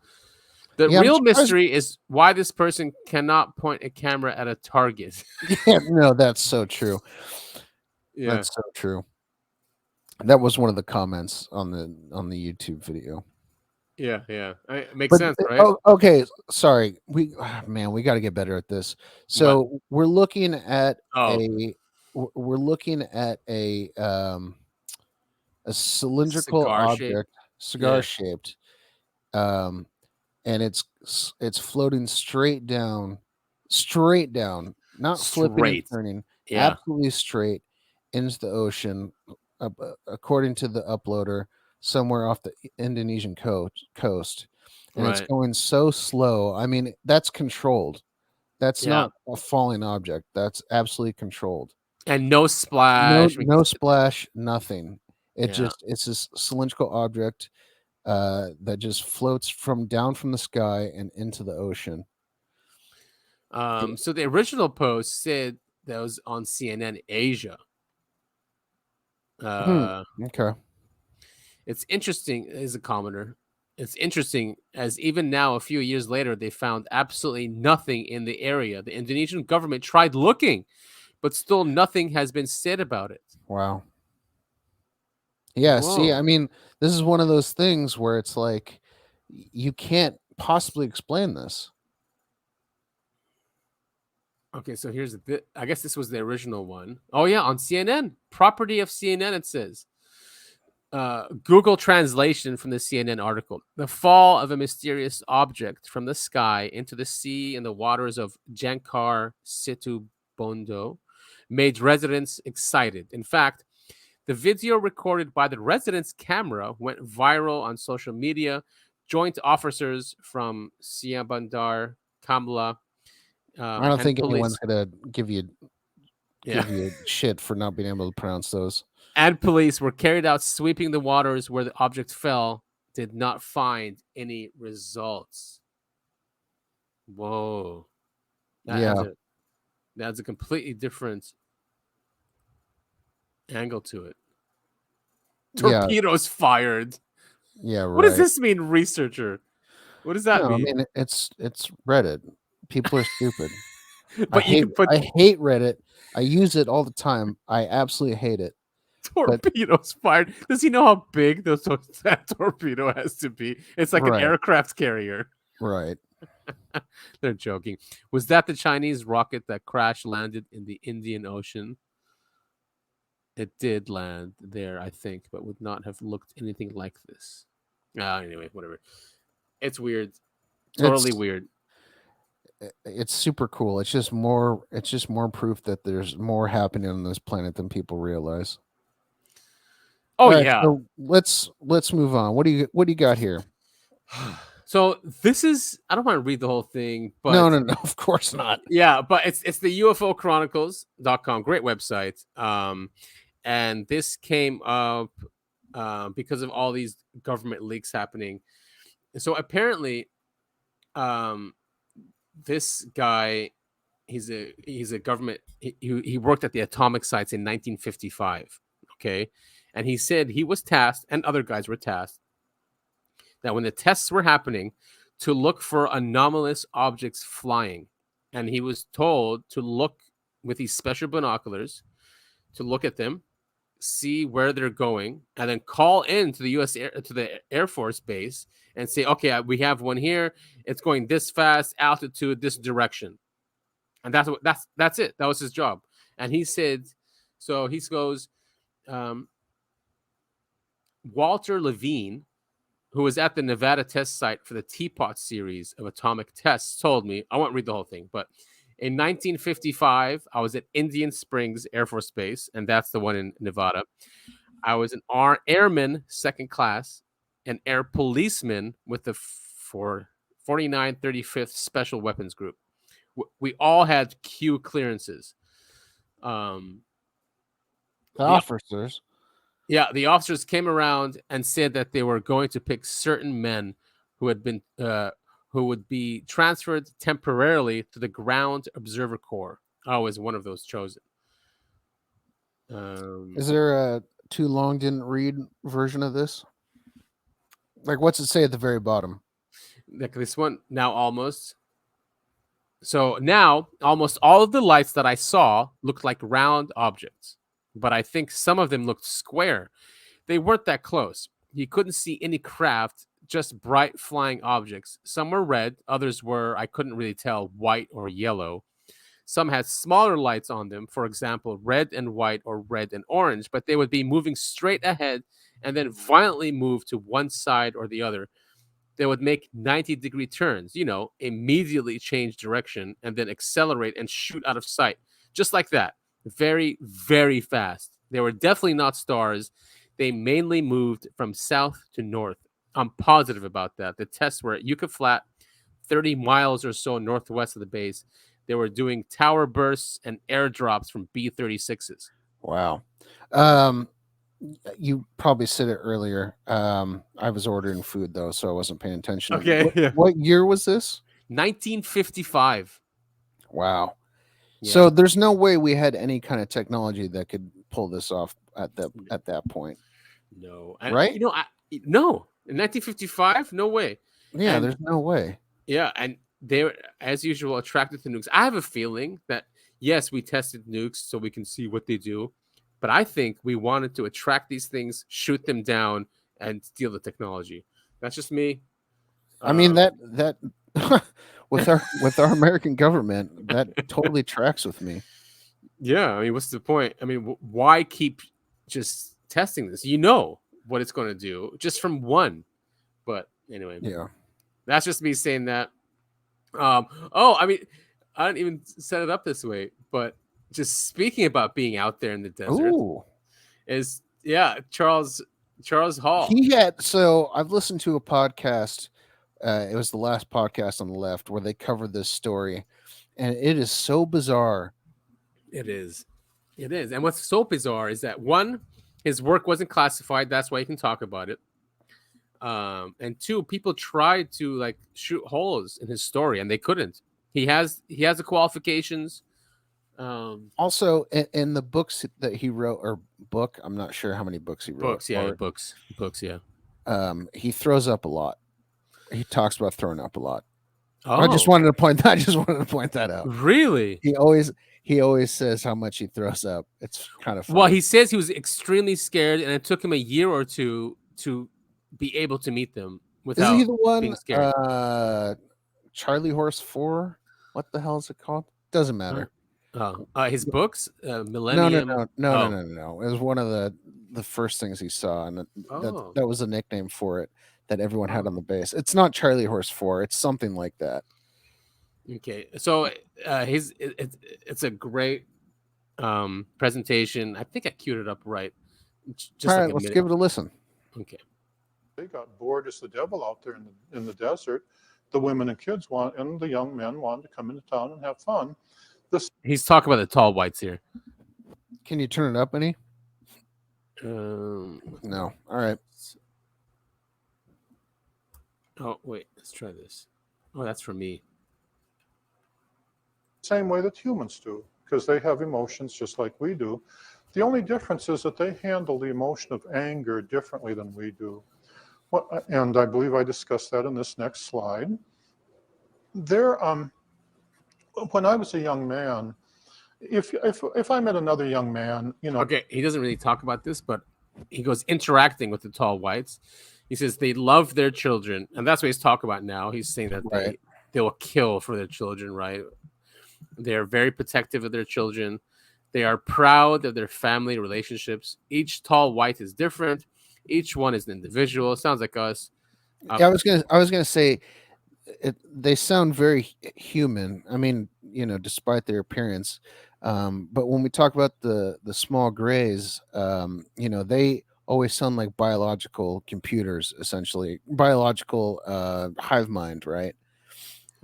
S1: The real mystery is why this person cannot point a camera at a target.
S2: Yeah, no, that's so true. Yeah. That's so true. That was one of the comments on the YouTube video.
S1: Yeah. It makes sense, right?
S2: Oh, okay, sorry. We got to get better at this. So we're looking at a cylindrical object, cigar shaped, and it's floating straight down, not flipping and turning, absolutely straight into the ocean, according to the uploader, somewhere off the Indonesian coast, and it's going so slow. I mean, that's controlled. That's not a falling object. That's absolutely controlled.
S1: And no splash.
S2: No splash, nothing. It's this cylindrical object that just floats down from the sky and into the ocean.
S1: So the original post said that was on CNN Asia.
S2: Okay.
S1: It's interesting as a commenter. It's interesting as even now, a few years later, they found absolutely nothing in the area. The Indonesian government tried looking, but still nothing has been said about it.
S2: Wow. Yeah, see, I mean, this is one of those things where it's like, you can't possibly explain this.
S1: Okay, so here's I guess this was the original one. Oh, yeah, on CNN. Property of CNN, it says. Google translation from the CNN article. The fall of a mysterious object from the sky into the sea and the waters of Jangkar Situbondo made residents excited. In fact, the video recorded by the resident's camera went viral on social media. Joint officers from Siabandar, Kamla.
S2: I don't think anyone's going to give you shit for not being able to pronounce those.
S1: And police were carried out sweeping the waters where the object fell, did not find any results. Whoa. That's a completely different angle to it. Torpedoes fired.
S2: Yeah, right.
S1: What does this mean, researcher? What does that mean?
S2: I mean, it's Reddit. People are stupid.
S1: But I
S2: hate Reddit. I use it all the time. I absolutely hate it.
S1: Torpedoes fired. Does he know how big that torpedo has to be? It's like an aircraft carrier.
S2: Right.
S1: They're joking. Was that the Chinese rocket that crash landed in the Indian Ocean? It did land there, I think, but would not have looked anything like this. Anyway, whatever. It's weird. Totally weird.
S2: It's super cool. It's just more proof that there's more happening on this planet than people realize.
S1: Oh, yeah.
S2: So let's move on. What do you got here?
S1: So this is, I don't want to read the whole thing, but
S2: no, of course not.
S1: Yeah, but it's the UFOchronicles.com, great website. And this came up because of all these government leaks happening. So apparently, this guy, he's a government. He worked at the atomic sites in 1955. Okay. And he said he was tasked, and other guys were tasked, that when the tests were happening, to look for anomalous objects flying. And he was told to look with these special binoculars, to look at them, see where they're going, and then call in to the Air Force base and say, okay, we have one here. It's going this fast, altitude, this direction. And that's it. That was his job. And he said, so he goes, Walter Levine, who was at the Nevada test site for the Teapot series of atomic tests, told me, I won't read the whole thing, but in 1955, I was at Indian Springs Air Force Base, and that's the one in Nevada. I was an airman, second class, an air policeman with the 4935th Special Weapons Group. We all had Q clearances.
S2: The officers.
S1: Yeah, the officers came around and said that they were going to pick certain men who had been who would be transferred temporarily to the Ground Observer Corps. I was one of those chosen.
S2: Is there a too long didn't read version of this? Like, what's it say at the very bottom?
S1: Like this one now almost. So now almost all of the lights that I saw looked like round objects, but I think some of them looked square. They weren't that close. You couldn't see any craft, just bright flying objects. Some were red, others were, I couldn't really tell, white or yellow. Some had smaller lights on them, for example, red and white or red and orange, but they would be moving straight ahead and then violently move to one side or the other. They would make 90-degree turns, immediately change direction and then accelerate and shoot out of sight. Just like that. Very, very fast. They were definitely not stars. They mainly moved from south to north. I'm positive about that. The tests were at Yucca Flat, 30 miles or so northwest of the base. They were doing tower bursts and airdrops from B-36s.
S2: Wow. You probably said it earlier. I was ordering food, though, so I wasn't paying attention.
S1: Okay.
S2: What year was this?
S1: 1955.
S2: Wow.
S1: Yeah.
S2: So there's no way we had any kind of technology that could pull this off at that point.
S1: No.
S2: Right?
S1: No. In 1955, no way.
S2: Yeah, there's no way.
S1: Yeah, and they were, as usual, attracted to nukes. I have a feeling that, yes, we tested nukes so we can see what they do, but I think we wanted to attract these things, shoot them down, and steal the technology. That's just me.
S2: I mean, that with our American government, that totally tracks with me.
S1: Yeah, I mean, what's the point? I mean, why keep just testing this? You know what it's going to do just from one. But anyway,
S2: yeah, that's
S1: just me saying that. I mean, I didn't even set it up this way, but just speaking about being out there in the desert is Charles Hall.
S2: So I've listened to a podcast. It was the last podcast on the left where they covered this story, and it is so bizarre.
S1: It is. And what's so bizarre is that, one, his work wasn't classified. That's why he can talk about it. And two, people tried to shoot holes in his story, and they couldn't. He has the qualifications.
S2: Also, in the books that he wrote, I'm not sure how many books he wrote.
S1: Books, yeah.
S2: He throws up a lot. He talks about throwing up a lot.
S1: Oh.
S2: I just wanted to point that out.
S1: Really?
S2: He always says how much he throws up. It's kind of funny.
S1: Well, he says he was extremely scared, and it took him a year or two to be able to meet them without
S2: Isn't he the one,
S1: being scared.
S2: Charlie Horse 4? What the hell is it called? Doesn't matter.
S1: His books, Millennium.
S2: No. It was one of the first things he saw, and that was a nickname for it that everyone had on the base. It's not Charlie Horse 4. It's something like that.
S1: Okay, so it's a great presentation. I think I queued it up right.
S2: All right, let's give it a listen.
S1: Okay.
S7: They got bored as the devil out there in the desert. The women and kids and the young men wanted to come into town and have fun.
S1: He's talking about the tall whites here.
S2: Can you turn it up any?
S1: No.
S2: All right.
S1: Oh, wait. Let's try this. Oh, that's for me.
S7: Same way that humans do, because they have emotions just like we do. The only difference is that they handle the emotion of anger differently than we do. And I believe I discussed that in this next slide. When I was a young man, if I met another young man,
S1: Okay, he doesn't really talk about this, but he goes interacting with the tall whites. He says they love their children, and that's what he's talking about now. He's saying that they will kill for their children, right? They are very protective of their children. They are proud of their family relationships. Each tall white is different. Each one is an individual. It sounds like us.
S2: I was gonna say, they sound very human. I mean, despite their appearance. But when we talk about the small grays, they always sound like biological computers, essentially biological hive mind, right?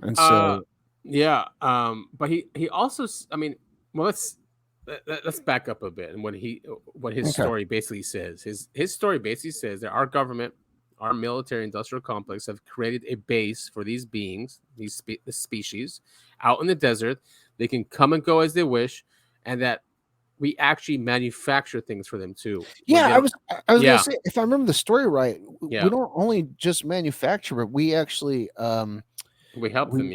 S2: And so,
S1: but he also, I mean, well, let's back up a bit and what his story basically says. His story basically says that our government, our military industrial complex, have created a base for these beings, these species, out in the desert. They can come and go as they wish, and that we actually manufacture things for them too.
S2: I was gonna say, if I remember the story right, we don't only just manufacture, but we actually
S1: we help them.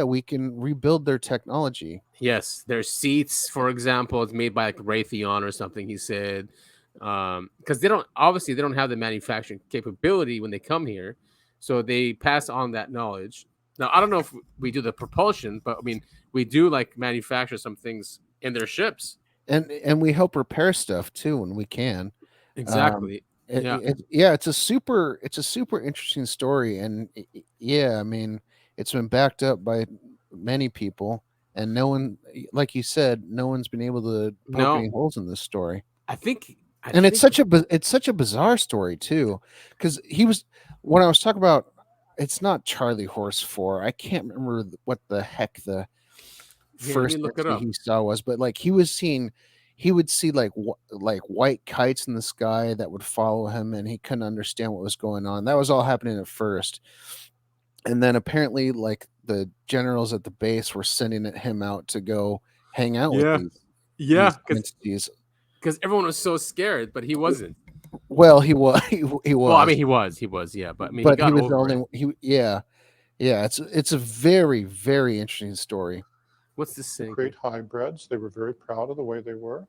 S2: We can rebuild their technology.
S1: Yes, their seats, for example, it's made by like Raytheon or something. He said, because they don't have the manufacturing capability when they come here, so they pass on that knowledge. Now, I don't know if we do the propulsion, but I mean, we do like manufacture some things in their ships,
S2: and we help repair stuff too when we can.
S1: Exactly.
S2: It's a super interesting story, and I mean, it's been backed up by many people, and no one, like you said, no one's been able to poke any holes in this story. It's such a bizarre story too, because when I was talking about, it's not Charlie Horse 4. I can't remember what the heck the first he saw was, but like he would see like white kites in the sky that would follow him, and he couldn't understand what was going on. That was all happening at first, and then apparently like the generals at the base were sending him out to go hang out with these entities,
S1: because everyone was so scared, but he wasn't.
S2: Well, he was. He was.
S1: Well, I mean, he was. Yeah, but I mean,
S2: he was the only. It's a very, very interesting story.
S1: What's this saying?
S7: Great hybrids. They were very proud of the way they were.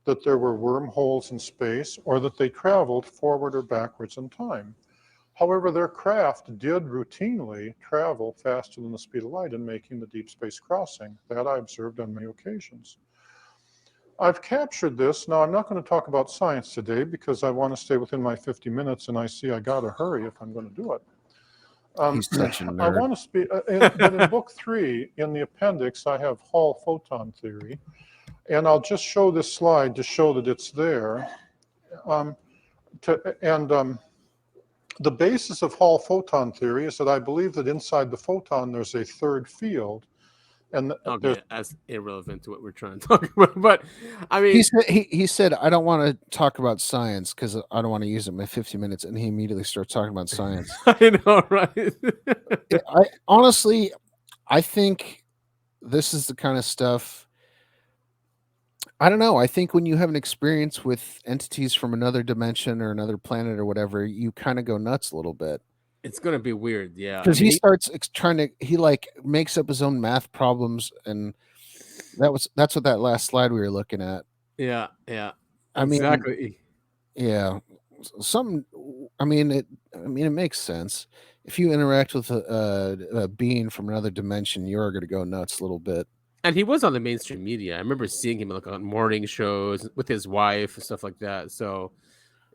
S7: That there were wormholes in space, or that they traveled forward or backwards in time. However, their craft did routinely travel faster than the speed of light in making the deep space crossing. That I observed on many occasions. I've captured this. Now, I'm not going to talk about science today because I want to stay within my 50 minutes, and I see I got to hurry if I'm going to do it.
S2: He's such a nerd.
S7: I want to speak, but in book 3, in the appendix, I have Hall photon theory, and I'll just show this slide to show that it's there. The basis of Hall photon theory is that I believe that inside the photon there's a third field. And
S1: that's irrelevant to what we're trying to talk about. But I mean,
S2: he said, I don't want to talk about science because I don't want to use it in my 50 minutes. And he immediately starts talking about science.
S1: I know, right?
S2: I think this is the kind of stuff. I don't know. I think when you have an experience with entities from another dimension or another planet or whatever, you kind of go nuts a little bit.
S1: It's gonna be weird, yeah.
S2: Because he starts he like makes up his own math problems, and that's what that last slide we were looking at.
S1: Yeah.
S2: I mean,
S1: exactly.
S2: Yeah, it makes sense. If you interact with a being from another dimension, you're going to go nuts a little bit.
S1: And he was on the mainstream media. I remember seeing him like on morning shows with his wife and stuff like that. So,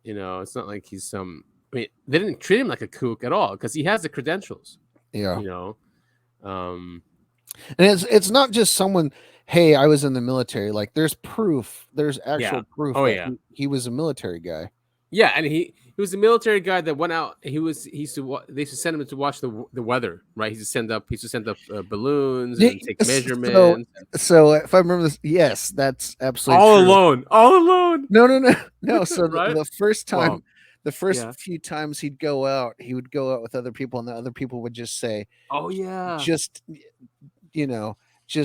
S1: it's not like he's some. I mean, they didn't treat him like a kook at all because he has the credentials.
S2: Yeah. And it's not just someone, hey, I was in the military. Like there's proof. There's actual proof that he was a military guy.
S1: Yeah, and he was a military guy that went out. They used to send him to watch the weather, right? He used to send up balloons and take measurements.
S2: So if I remember this, yes, that's absolutely
S1: all
S2: true.
S1: alone.
S2: No. So
S1: right?
S2: the first time. The first few times he would go out with other people, and the other people would just say,
S1: "Oh yeah,
S2: just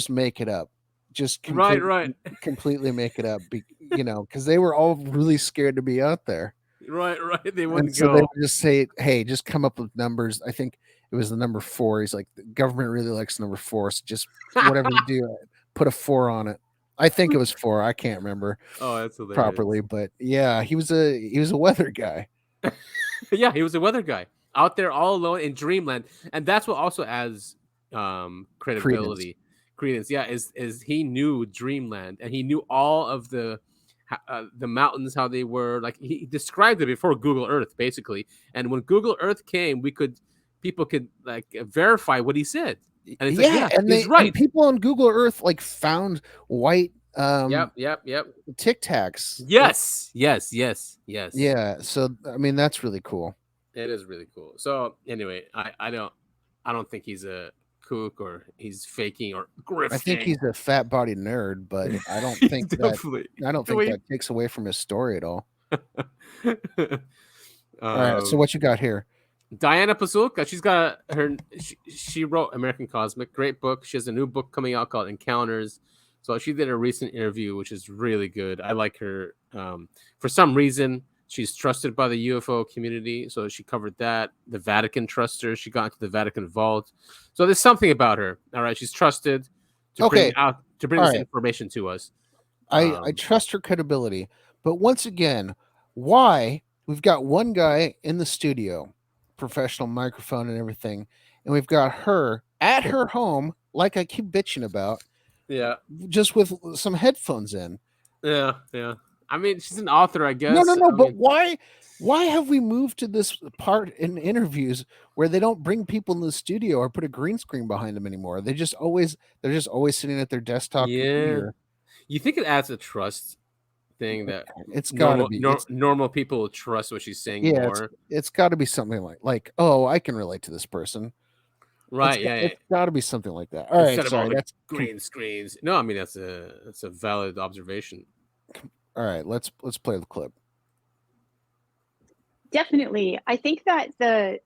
S2: make it up, just completely make it up," because they were all really scared to be out there.
S1: Right. They wouldn't
S2: go.
S1: So
S2: they would just say, "Hey, just come up with numbers." I think it was the number 4. He's like, the government really likes number 4, so just whatever you do, put a 4 on it. I think it was 4. I can't remember.
S1: Oh, that's hilarious.
S2: Properly, but yeah, he was a weather guy.
S1: Yeah, he was a weather guy out there all alone in dreamland, and that's what also adds credibility, credence. Yeah, is he knew dreamland, and he knew all of the mountains, how they were. Like, he described it before Google Earth, basically. And when Google Earth came, people could like verify what he said. And it's he's right.
S2: And people on Google Earth like found white
S1: yep
S2: Tic Tacs.
S1: Yes.
S2: Yeah, so I mean, that's really cool.
S1: It is really cool. So anyway, I don't think he's a kook or he's faking or grifting.
S2: I think he's a fat body nerd, but I don't think that takes away from his story at all. All right, so what you got here?
S1: Diana Pasulka, she's got she wrote American Cosmic, great book. She has a new book coming out called Encounters. So she did a recent interview, which is really good. I like her. For some reason, she's trusted by the UFO community. So she covered that. The Vatican trusts her. She got into the Vatican vault. So there's something about her. All right, she's trusted to bring this information to us.
S2: I trust her credibility, but once again, why we've got one guy in the studio, professional microphone and everything, and we've got her at her home, like I keep bitching about.
S1: Yeah,
S2: just with some headphones in.
S1: Yeah. I mean, she's an author, I guess.
S2: No. But why have we moved to this part in interviews where they don't bring people in the studio or put a green screen behind them anymore? They're just always sitting at their desktop computer.
S1: You think it adds a trust thing that
S2: it's got to be
S1: normal people will trust what she's saying more.
S2: It's got to be something like, oh, I can relate to this person.
S1: Right,
S2: it's got to be something like that. All right, sorry, that's
S1: green screens. No, I mean that's a valid observation.
S2: All right, let's play the clip.
S8: Definitely, I think that the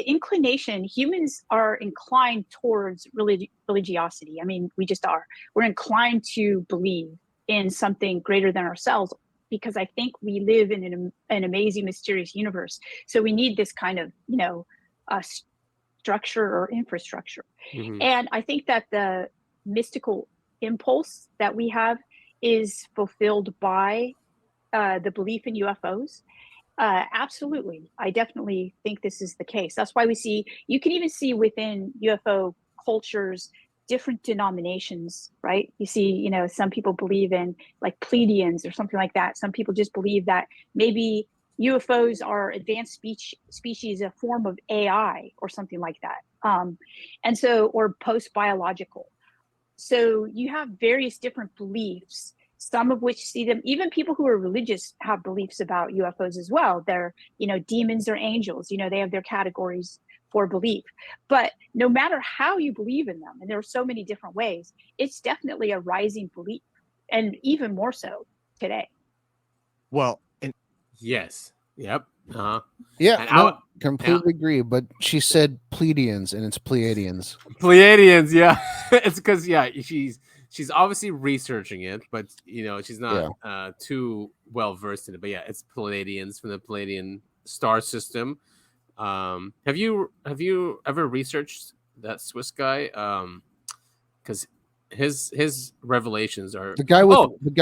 S8: inclination, humans are inclined towards religiosity. I mean, we just are. We're inclined to believe in something greater than ourselves because I think we live in an amazing, mysterious universe. So we need this kind of, structure or infrastructure. Mm-hmm. And I think that the mystical impulse that we have is fulfilled by the belief in UFOs. Absolutely. I definitely think this is the case. That's why you can even see within UFO cultures, different denominations, right? You see, some people believe in like Pleiadians or something like that. Some people just believe that maybe UFOs are advanced species, a form of AI or something like that. Or post-biological. So you have various different beliefs, some of which see them, even people who are religious have beliefs about UFOs as well. They're, demons or angels, they have their categories for belief. But no matter how you believe in them, and there are so many different ways, it's definitely a rising belief, and even more so today.
S9: Well,
S1: yes. Yep.
S2: Yeah, I completely agree. But she said Pleiadians, and it's Pleiadians.
S1: Pleiadians, yeah. It's because she's obviously researching it, but she's not too well versed in it. But yeah, it's Pleiadians from the Pleiadian star system. Have you ever researched that Swiss guy? Because his revelations are
S2: the guy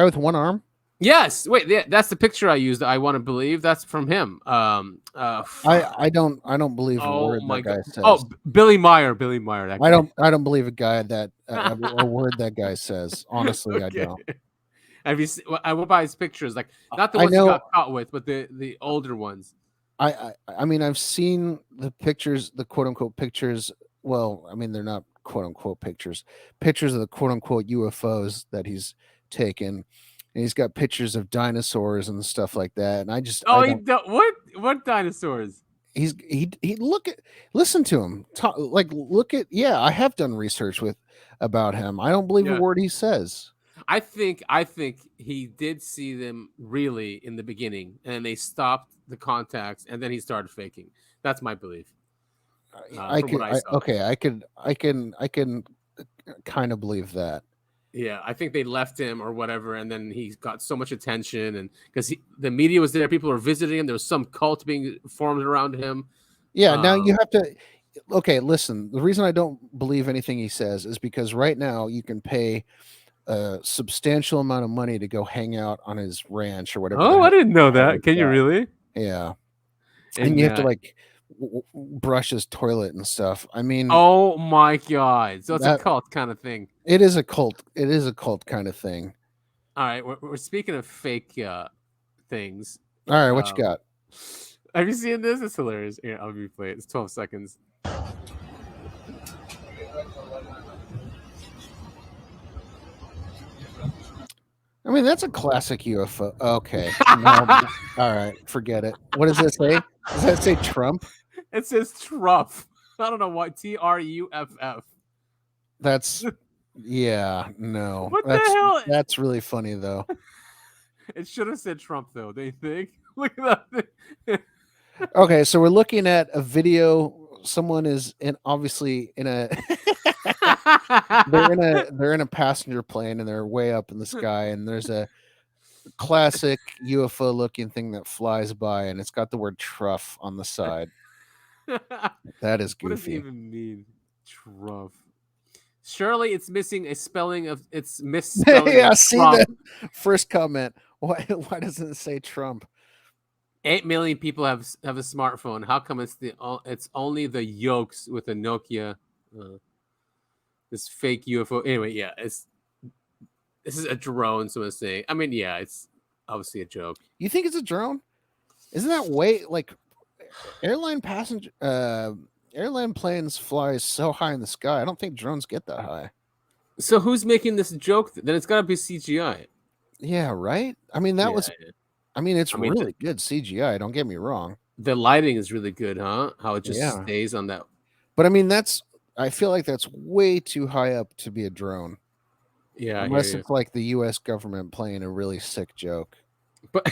S2: with one arm.
S1: Yes, wait, that's the picture I used. I want to believe that's from him.
S2: I don't believe a word that guy says.
S1: Oh, Billy Meyer. That guy.
S2: I don't believe a guy that a word that guy says. Honestly, okay. I don't.
S1: Have you? I went by his pictures, like not the ones you got caught with, but the older ones.
S2: I mean, I've seen the pictures, the quote unquote pictures. Well, I mean, they're not quote unquote pictures of the quote unquote UFOs that he's taken. And he's got pictures of dinosaurs and stuff like that. And I just
S1: what dinosaurs?
S2: Listen to him talk, I have done research about him. I don't believe a word he says.
S1: I think he did see them really in the beginning, and they stopped the contacts, and then he started faking. That's my belief.
S2: I can kind of believe that.
S1: Yeah, I think they left him or whatever, and then he got so much attention, and because the media was there, people were visiting him. There was some cult being formed around him.
S2: Yeah, now you have to. okay, listen, the reason I don't believe anything he says is because right now you can pay a substantial amount of money to go hang out on his ranch or whatever.
S1: Oh, I didn't know that. Can you really?
S2: Yeah. And you have to like brush his toilet and stuff. I mean,
S1: oh my God. So it's a cult kind of thing.
S2: It is a cult. It is a cult kind of thing.
S1: All right. We're speaking of fake things.
S2: All right. What you got?
S1: Have you seen this? It's hilarious. Here, I'll replay it. It's 12 seconds.
S2: I mean, that's a classic UFO. Okay. No, all right. Forget it. What does it say? Does that say Trump?
S1: It says Truff. I don't know why. TRUFF.
S2: That's, yeah, no.
S1: What the hell?
S2: That's really funny, though.
S1: It should have said Trump, though. They think. Look at that.
S2: Okay, so we're looking at a video. Someone is obviously in a they're in a passenger plane and they're way up in the sky, and there's a classic UFO looking thing that flies by, and it's got the word truff on the side. That is goofy.
S1: What does it even mean? Truff. Surely it's missing a spelling of it's misspelling.
S2: Yeah, see that first comment. Why doesn't it say Trump?
S1: 8 million people have a smartphone. How come it's only the yokes with a Nokia? This fake UFO. Anyway, yeah, this is a drone. Someone's saying. I mean, yeah, it's obviously a joke.
S2: You think it's a drone? Isn't that way like airline planes fly so high in the sky? I don't think drones get that high.
S1: So who's making this joke? Then it's got to be CGI.
S2: Yeah, right. I mean, it's really good CGI. Don't get me wrong.
S1: The lighting is really good, huh? How it just stays on that.
S2: But I mean, I feel like that's way too high up to be a drone.
S1: Yeah,
S2: unless it's like the U.S. government playing a really sick joke.
S1: But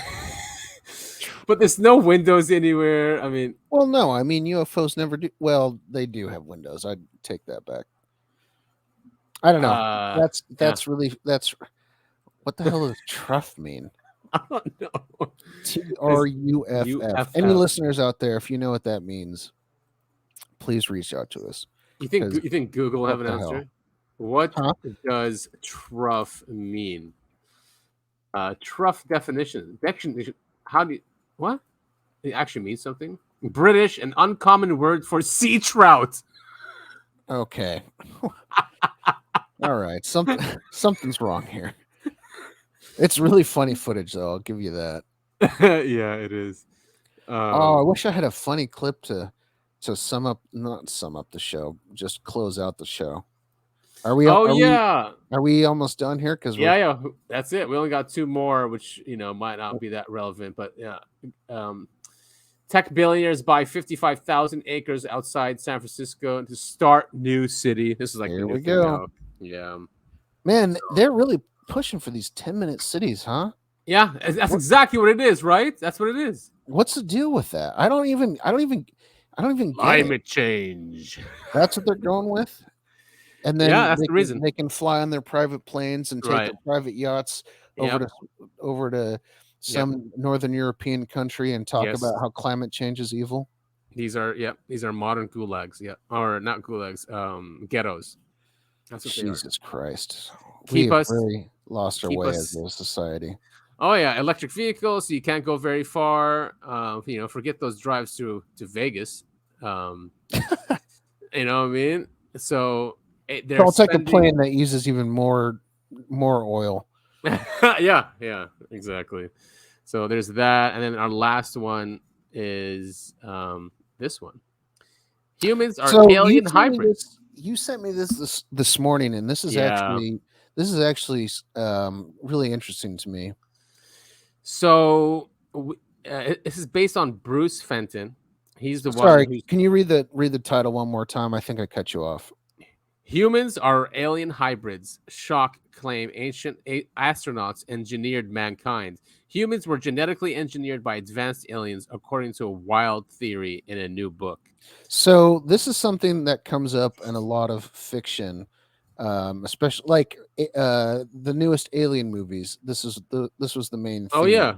S1: there's no windows anywhere. I mean,
S2: well, no. I mean, UFOs never do. Well, they do have windows. I'd take that back. I don't know. That's what the hell does truff mean?
S1: I don't know.
S2: TRUFF. Any listeners out there, if you know what that means, please reach out to us.
S1: You think Google will have an answer? Hell? What does truff mean? Truff definition. How do you, what? It actually means something. British, an uncommon word for sea trout.
S2: Okay. All right. Something's wrong here. It's really funny footage, though. I'll give you that.
S1: Yeah, it is.
S2: I wish I had a funny clip to not sum up the show, just close out the show. Are we? Are we almost done here? Because
S1: that's it. We only got 2 more, which might not be that relevant, but yeah. Tech billionaires buy 55,000 acres outside San Francisco to start new city. This is like
S2: here we go.
S1: Yeah,
S2: man, they're really pushing for these 10-minute cities, huh?
S1: Yeah, that's exactly what it is, right? That's what it is.
S2: What's the deal with that? I don't even
S1: climate change.
S2: That's what they're going with. And then
S1: that's the reason
S2: they can fly on their private planes and take their private yachts over to some Northern European country and talk about how climate change is evil.
S1: These are modern gulags, or not gulags, ghettos. That's what
S2: Jesus Christ. We have really lost our way as a society.
S1: Oh yeah, electric vehicles. So you can't go very far. Forget those drives to Vegas. You know what I mean? So
S2: I'll take a plane that uses even more oil.
S1: yeah, exactly. So there's that, and then our last one is this one. Humans are alien hybrids.
S2: You sent me this morning, and this is actually really interesting to me.
S1: So this is based on Bruce Fenton. He's the one.
S2: Sorry, can you read the title one more time? I think I cut you off.
S1: Humans are alien hybrids. Shock claim ancient astronauts engineered mankind. Humans were genetically engineered by advanced aliens, according to a wild theory in a new book.
S2: So this is something that comes up in a lot of fiction, especially like the newest Alien movies. This was the main theme.
S1: Oh yeah.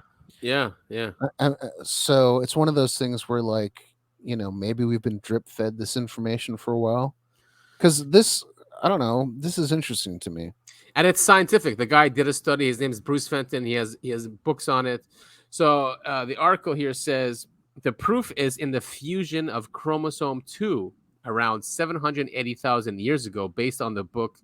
S2: So it's one of those things where like maybe we've been drip fed this information for a while. Because this, I don't know, this is interesting to me.
S1: And it's scientific. The guy did a study. His name is Bruce Fenton. He has books on it. So the article here says the proof is in the fusion of chromosome 2 around 780,000 years ago, based on the book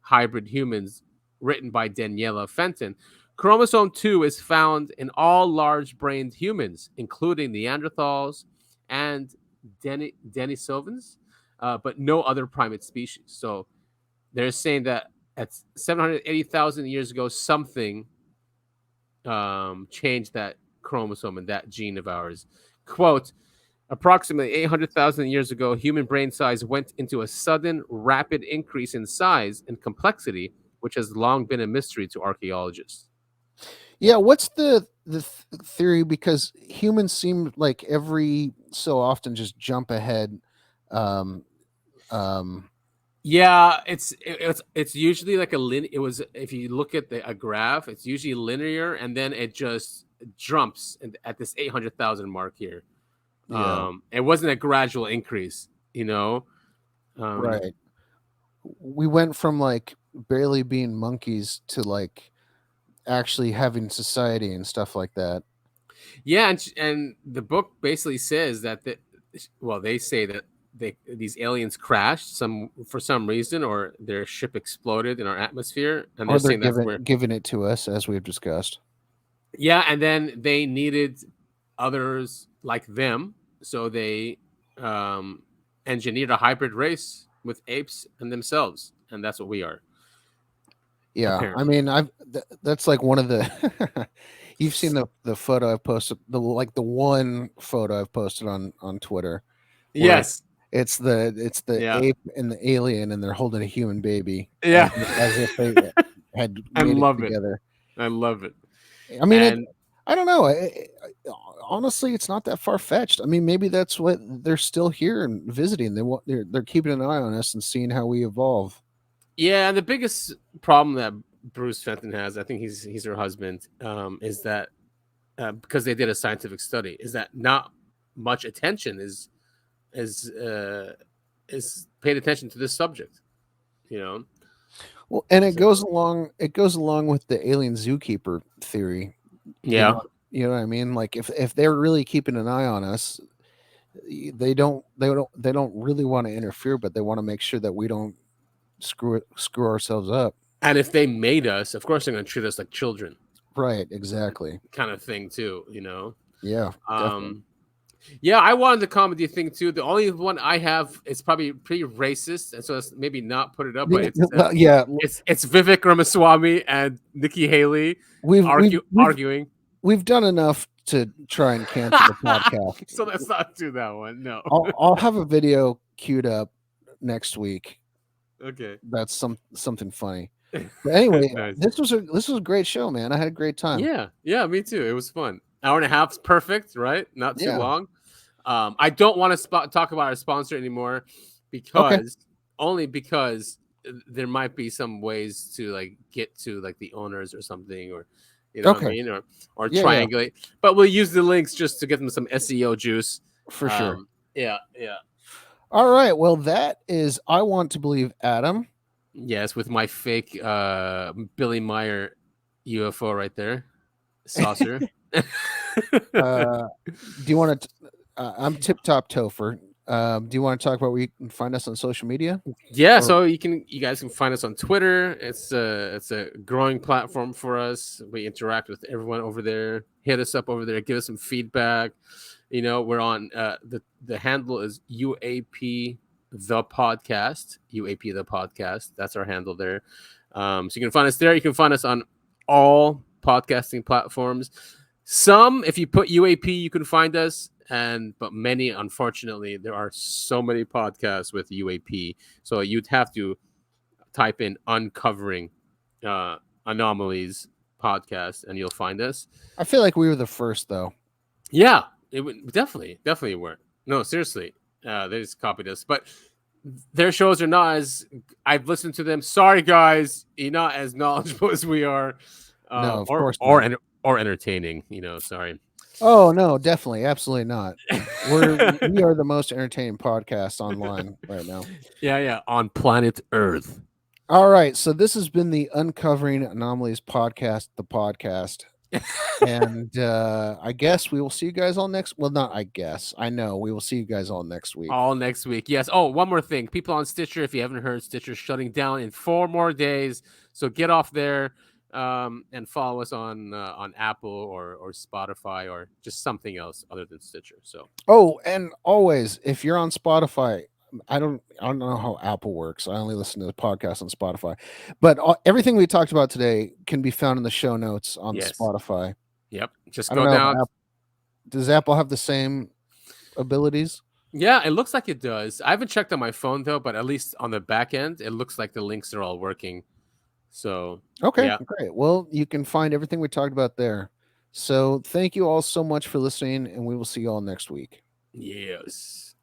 S1: Hybrid Humans, written by Daniela Fenton. Chromosome 2 is found in all large-brained humans, including Neanderthals and Denisovans, but no other primate species. So they're saying that at 780,000 years ago, something changed that chromosome and that gene of ours. Quote, approximately 800,000 years ago, human brain size went into a sudden, rapid increase in size and complexity, which has long been a mystery to archaeologists.
S2: Yeah, what's the theory? Because humans seem like every so often just jump ahead.
S1: Yeah, it's usually like it was, if you look at a graph, it's usually linear, and then it just jumps at this 800,000 mark here.
S2: Yeah.
S1: It wasn't a gradual increase,
S2: Right. We went from like barely being monkeys to like actually having society and stuff like that.
S1: Yeah, and the book basically says that they say that these aliens crashed for some reason, or their ship exploded in our atmosphere, and
S2: they're saying giving it to us, as we've discussed.
S1: Yeah, and then they needed others like them, so they engineered a hybrid race with apes and themselves, and that's what we are.
S2: Yeah,
S1: apparently.
S2: I mean, that's like one of the. You've seen the photo I've posted, the one photo I've posted on Twitter.
S1: Yes,
S2: it's the ape and the alien, and they're holding a human baby.
S1: Yeah,
S2: as if they had
S1: I
S2: made
S1: love
S2: it together.
S1: I love it.
S2: I mean, I don't know. Honestly, it's not that far fetched. I mean, maybe that's what they're still here and visiting. They're keeping an eye on us and seeing how we evolve.
S1: Yeah, and the biggest problem that Bruce Fenton has, I think he's her husband, is that because they did a scientific study, is that not much attention is paid attention to this subject,
S2: Well, and it goes along with the alien zookeeper theory.
S1: Yeah.
S2: You know what I mean? Like if they're really keeping an eye on us, they don't really want to interfere, but they want to make sure that we don't screw ourselves up.
S1: And if they made us, of course they're going to treat us like children.
S2: Right, exactly.
S1: Kind of thing too,
S2: Yeah.
S1: Yeah, I wanted the comedy thing too. The only one I have is probably pretty racist, and so let's maybe not put it up. But it's Vivek Ramaswamy and Nikki Haley arguing.
S2: We've done enough to try and cancel the podcast,
S1: so let's not do that one. No,
S2: I'll have a video queued up next week.
S1: Okay,
S2: that's something funny. But anyway,
S1: nice.
S2: This was a great show, man. I had a great time.
S1: Yeah, me too. It was fun. Hour and a half's perfect, right? Not too long. I don't want to talk about our sponsor anymore because there might be some ways to like get to like the owners or something, or what I mean, or triangulate. Yeah. But we'll use the links just to get them some SEO juice
S2: for sure.
S1: Yeah.
S2: All right. Well, that is I Want to Believe Adam.
S1: Yes, with my fake Billy Meyer UFO right there, saucer.
S2: Do you want to? I'm Tip Top Topher. Do you want to talk about where you can find us on social media?
S1: Yeah, so you guys can find us on Twitter. It's a growing platform for us. We interact with everyone over there. Hit us up over there. Give us some feedback. We're on the handle is UAP the podcast. UAP the podcast. That's our handle there. So you can find us there. You can find us on all podcasting platforms. Some, if you put UAP, you can find us. But many, unfortunately, there are so many podcasts with UAP. So you'd have to type in Uncovering Anomalies Podcast and you'll find us.
S2: I feel like we were the first, though.
S1: Yeah, it would definitely were. No, seriously. They just copied us. But their shows are not as, I've listened to them. Sorry, guys. You're not as knowledgeable as we are.
S2: No, of course
S1: not. Or entertaining, sorry.
S2: Oh no, definitely, absolutely not. We are the most entertaining podcast online right now.
S1: Yeah, on planet Earth.
S2: All right, so this has been the Uncovering Anomalies podcast, the podcast. And I guess we will see you guys all next. Well, not I guess. I know we will see you guys all next week.
S1: All next week. Yes. Oh, one more thing. People on Stitcher, if you haven't heard, Stitcher's shutting down in 4 more days. So get off there and follow us on Apple or Spotify or just something else other than Stitcher. So.
S2: Oh, and always, if you're on Spotify, I don't know how Apple works. I only listen to the podcast on Spotify, but everything we talked about today can be found in the show notes on Spotify.
S1: Yep. Just go down.
S2: Does Apple have the same abilities?
S1: Yeah, it looks like it does. I haven't checked on my phone though, but at least on the back end, it looks like the links are all working. So
S2: okay,
S1: yeah.
S2: Great. Well, you can find everything we talked about there. So thank you all so much for listening, and we will see you all next week.
S1: Yes.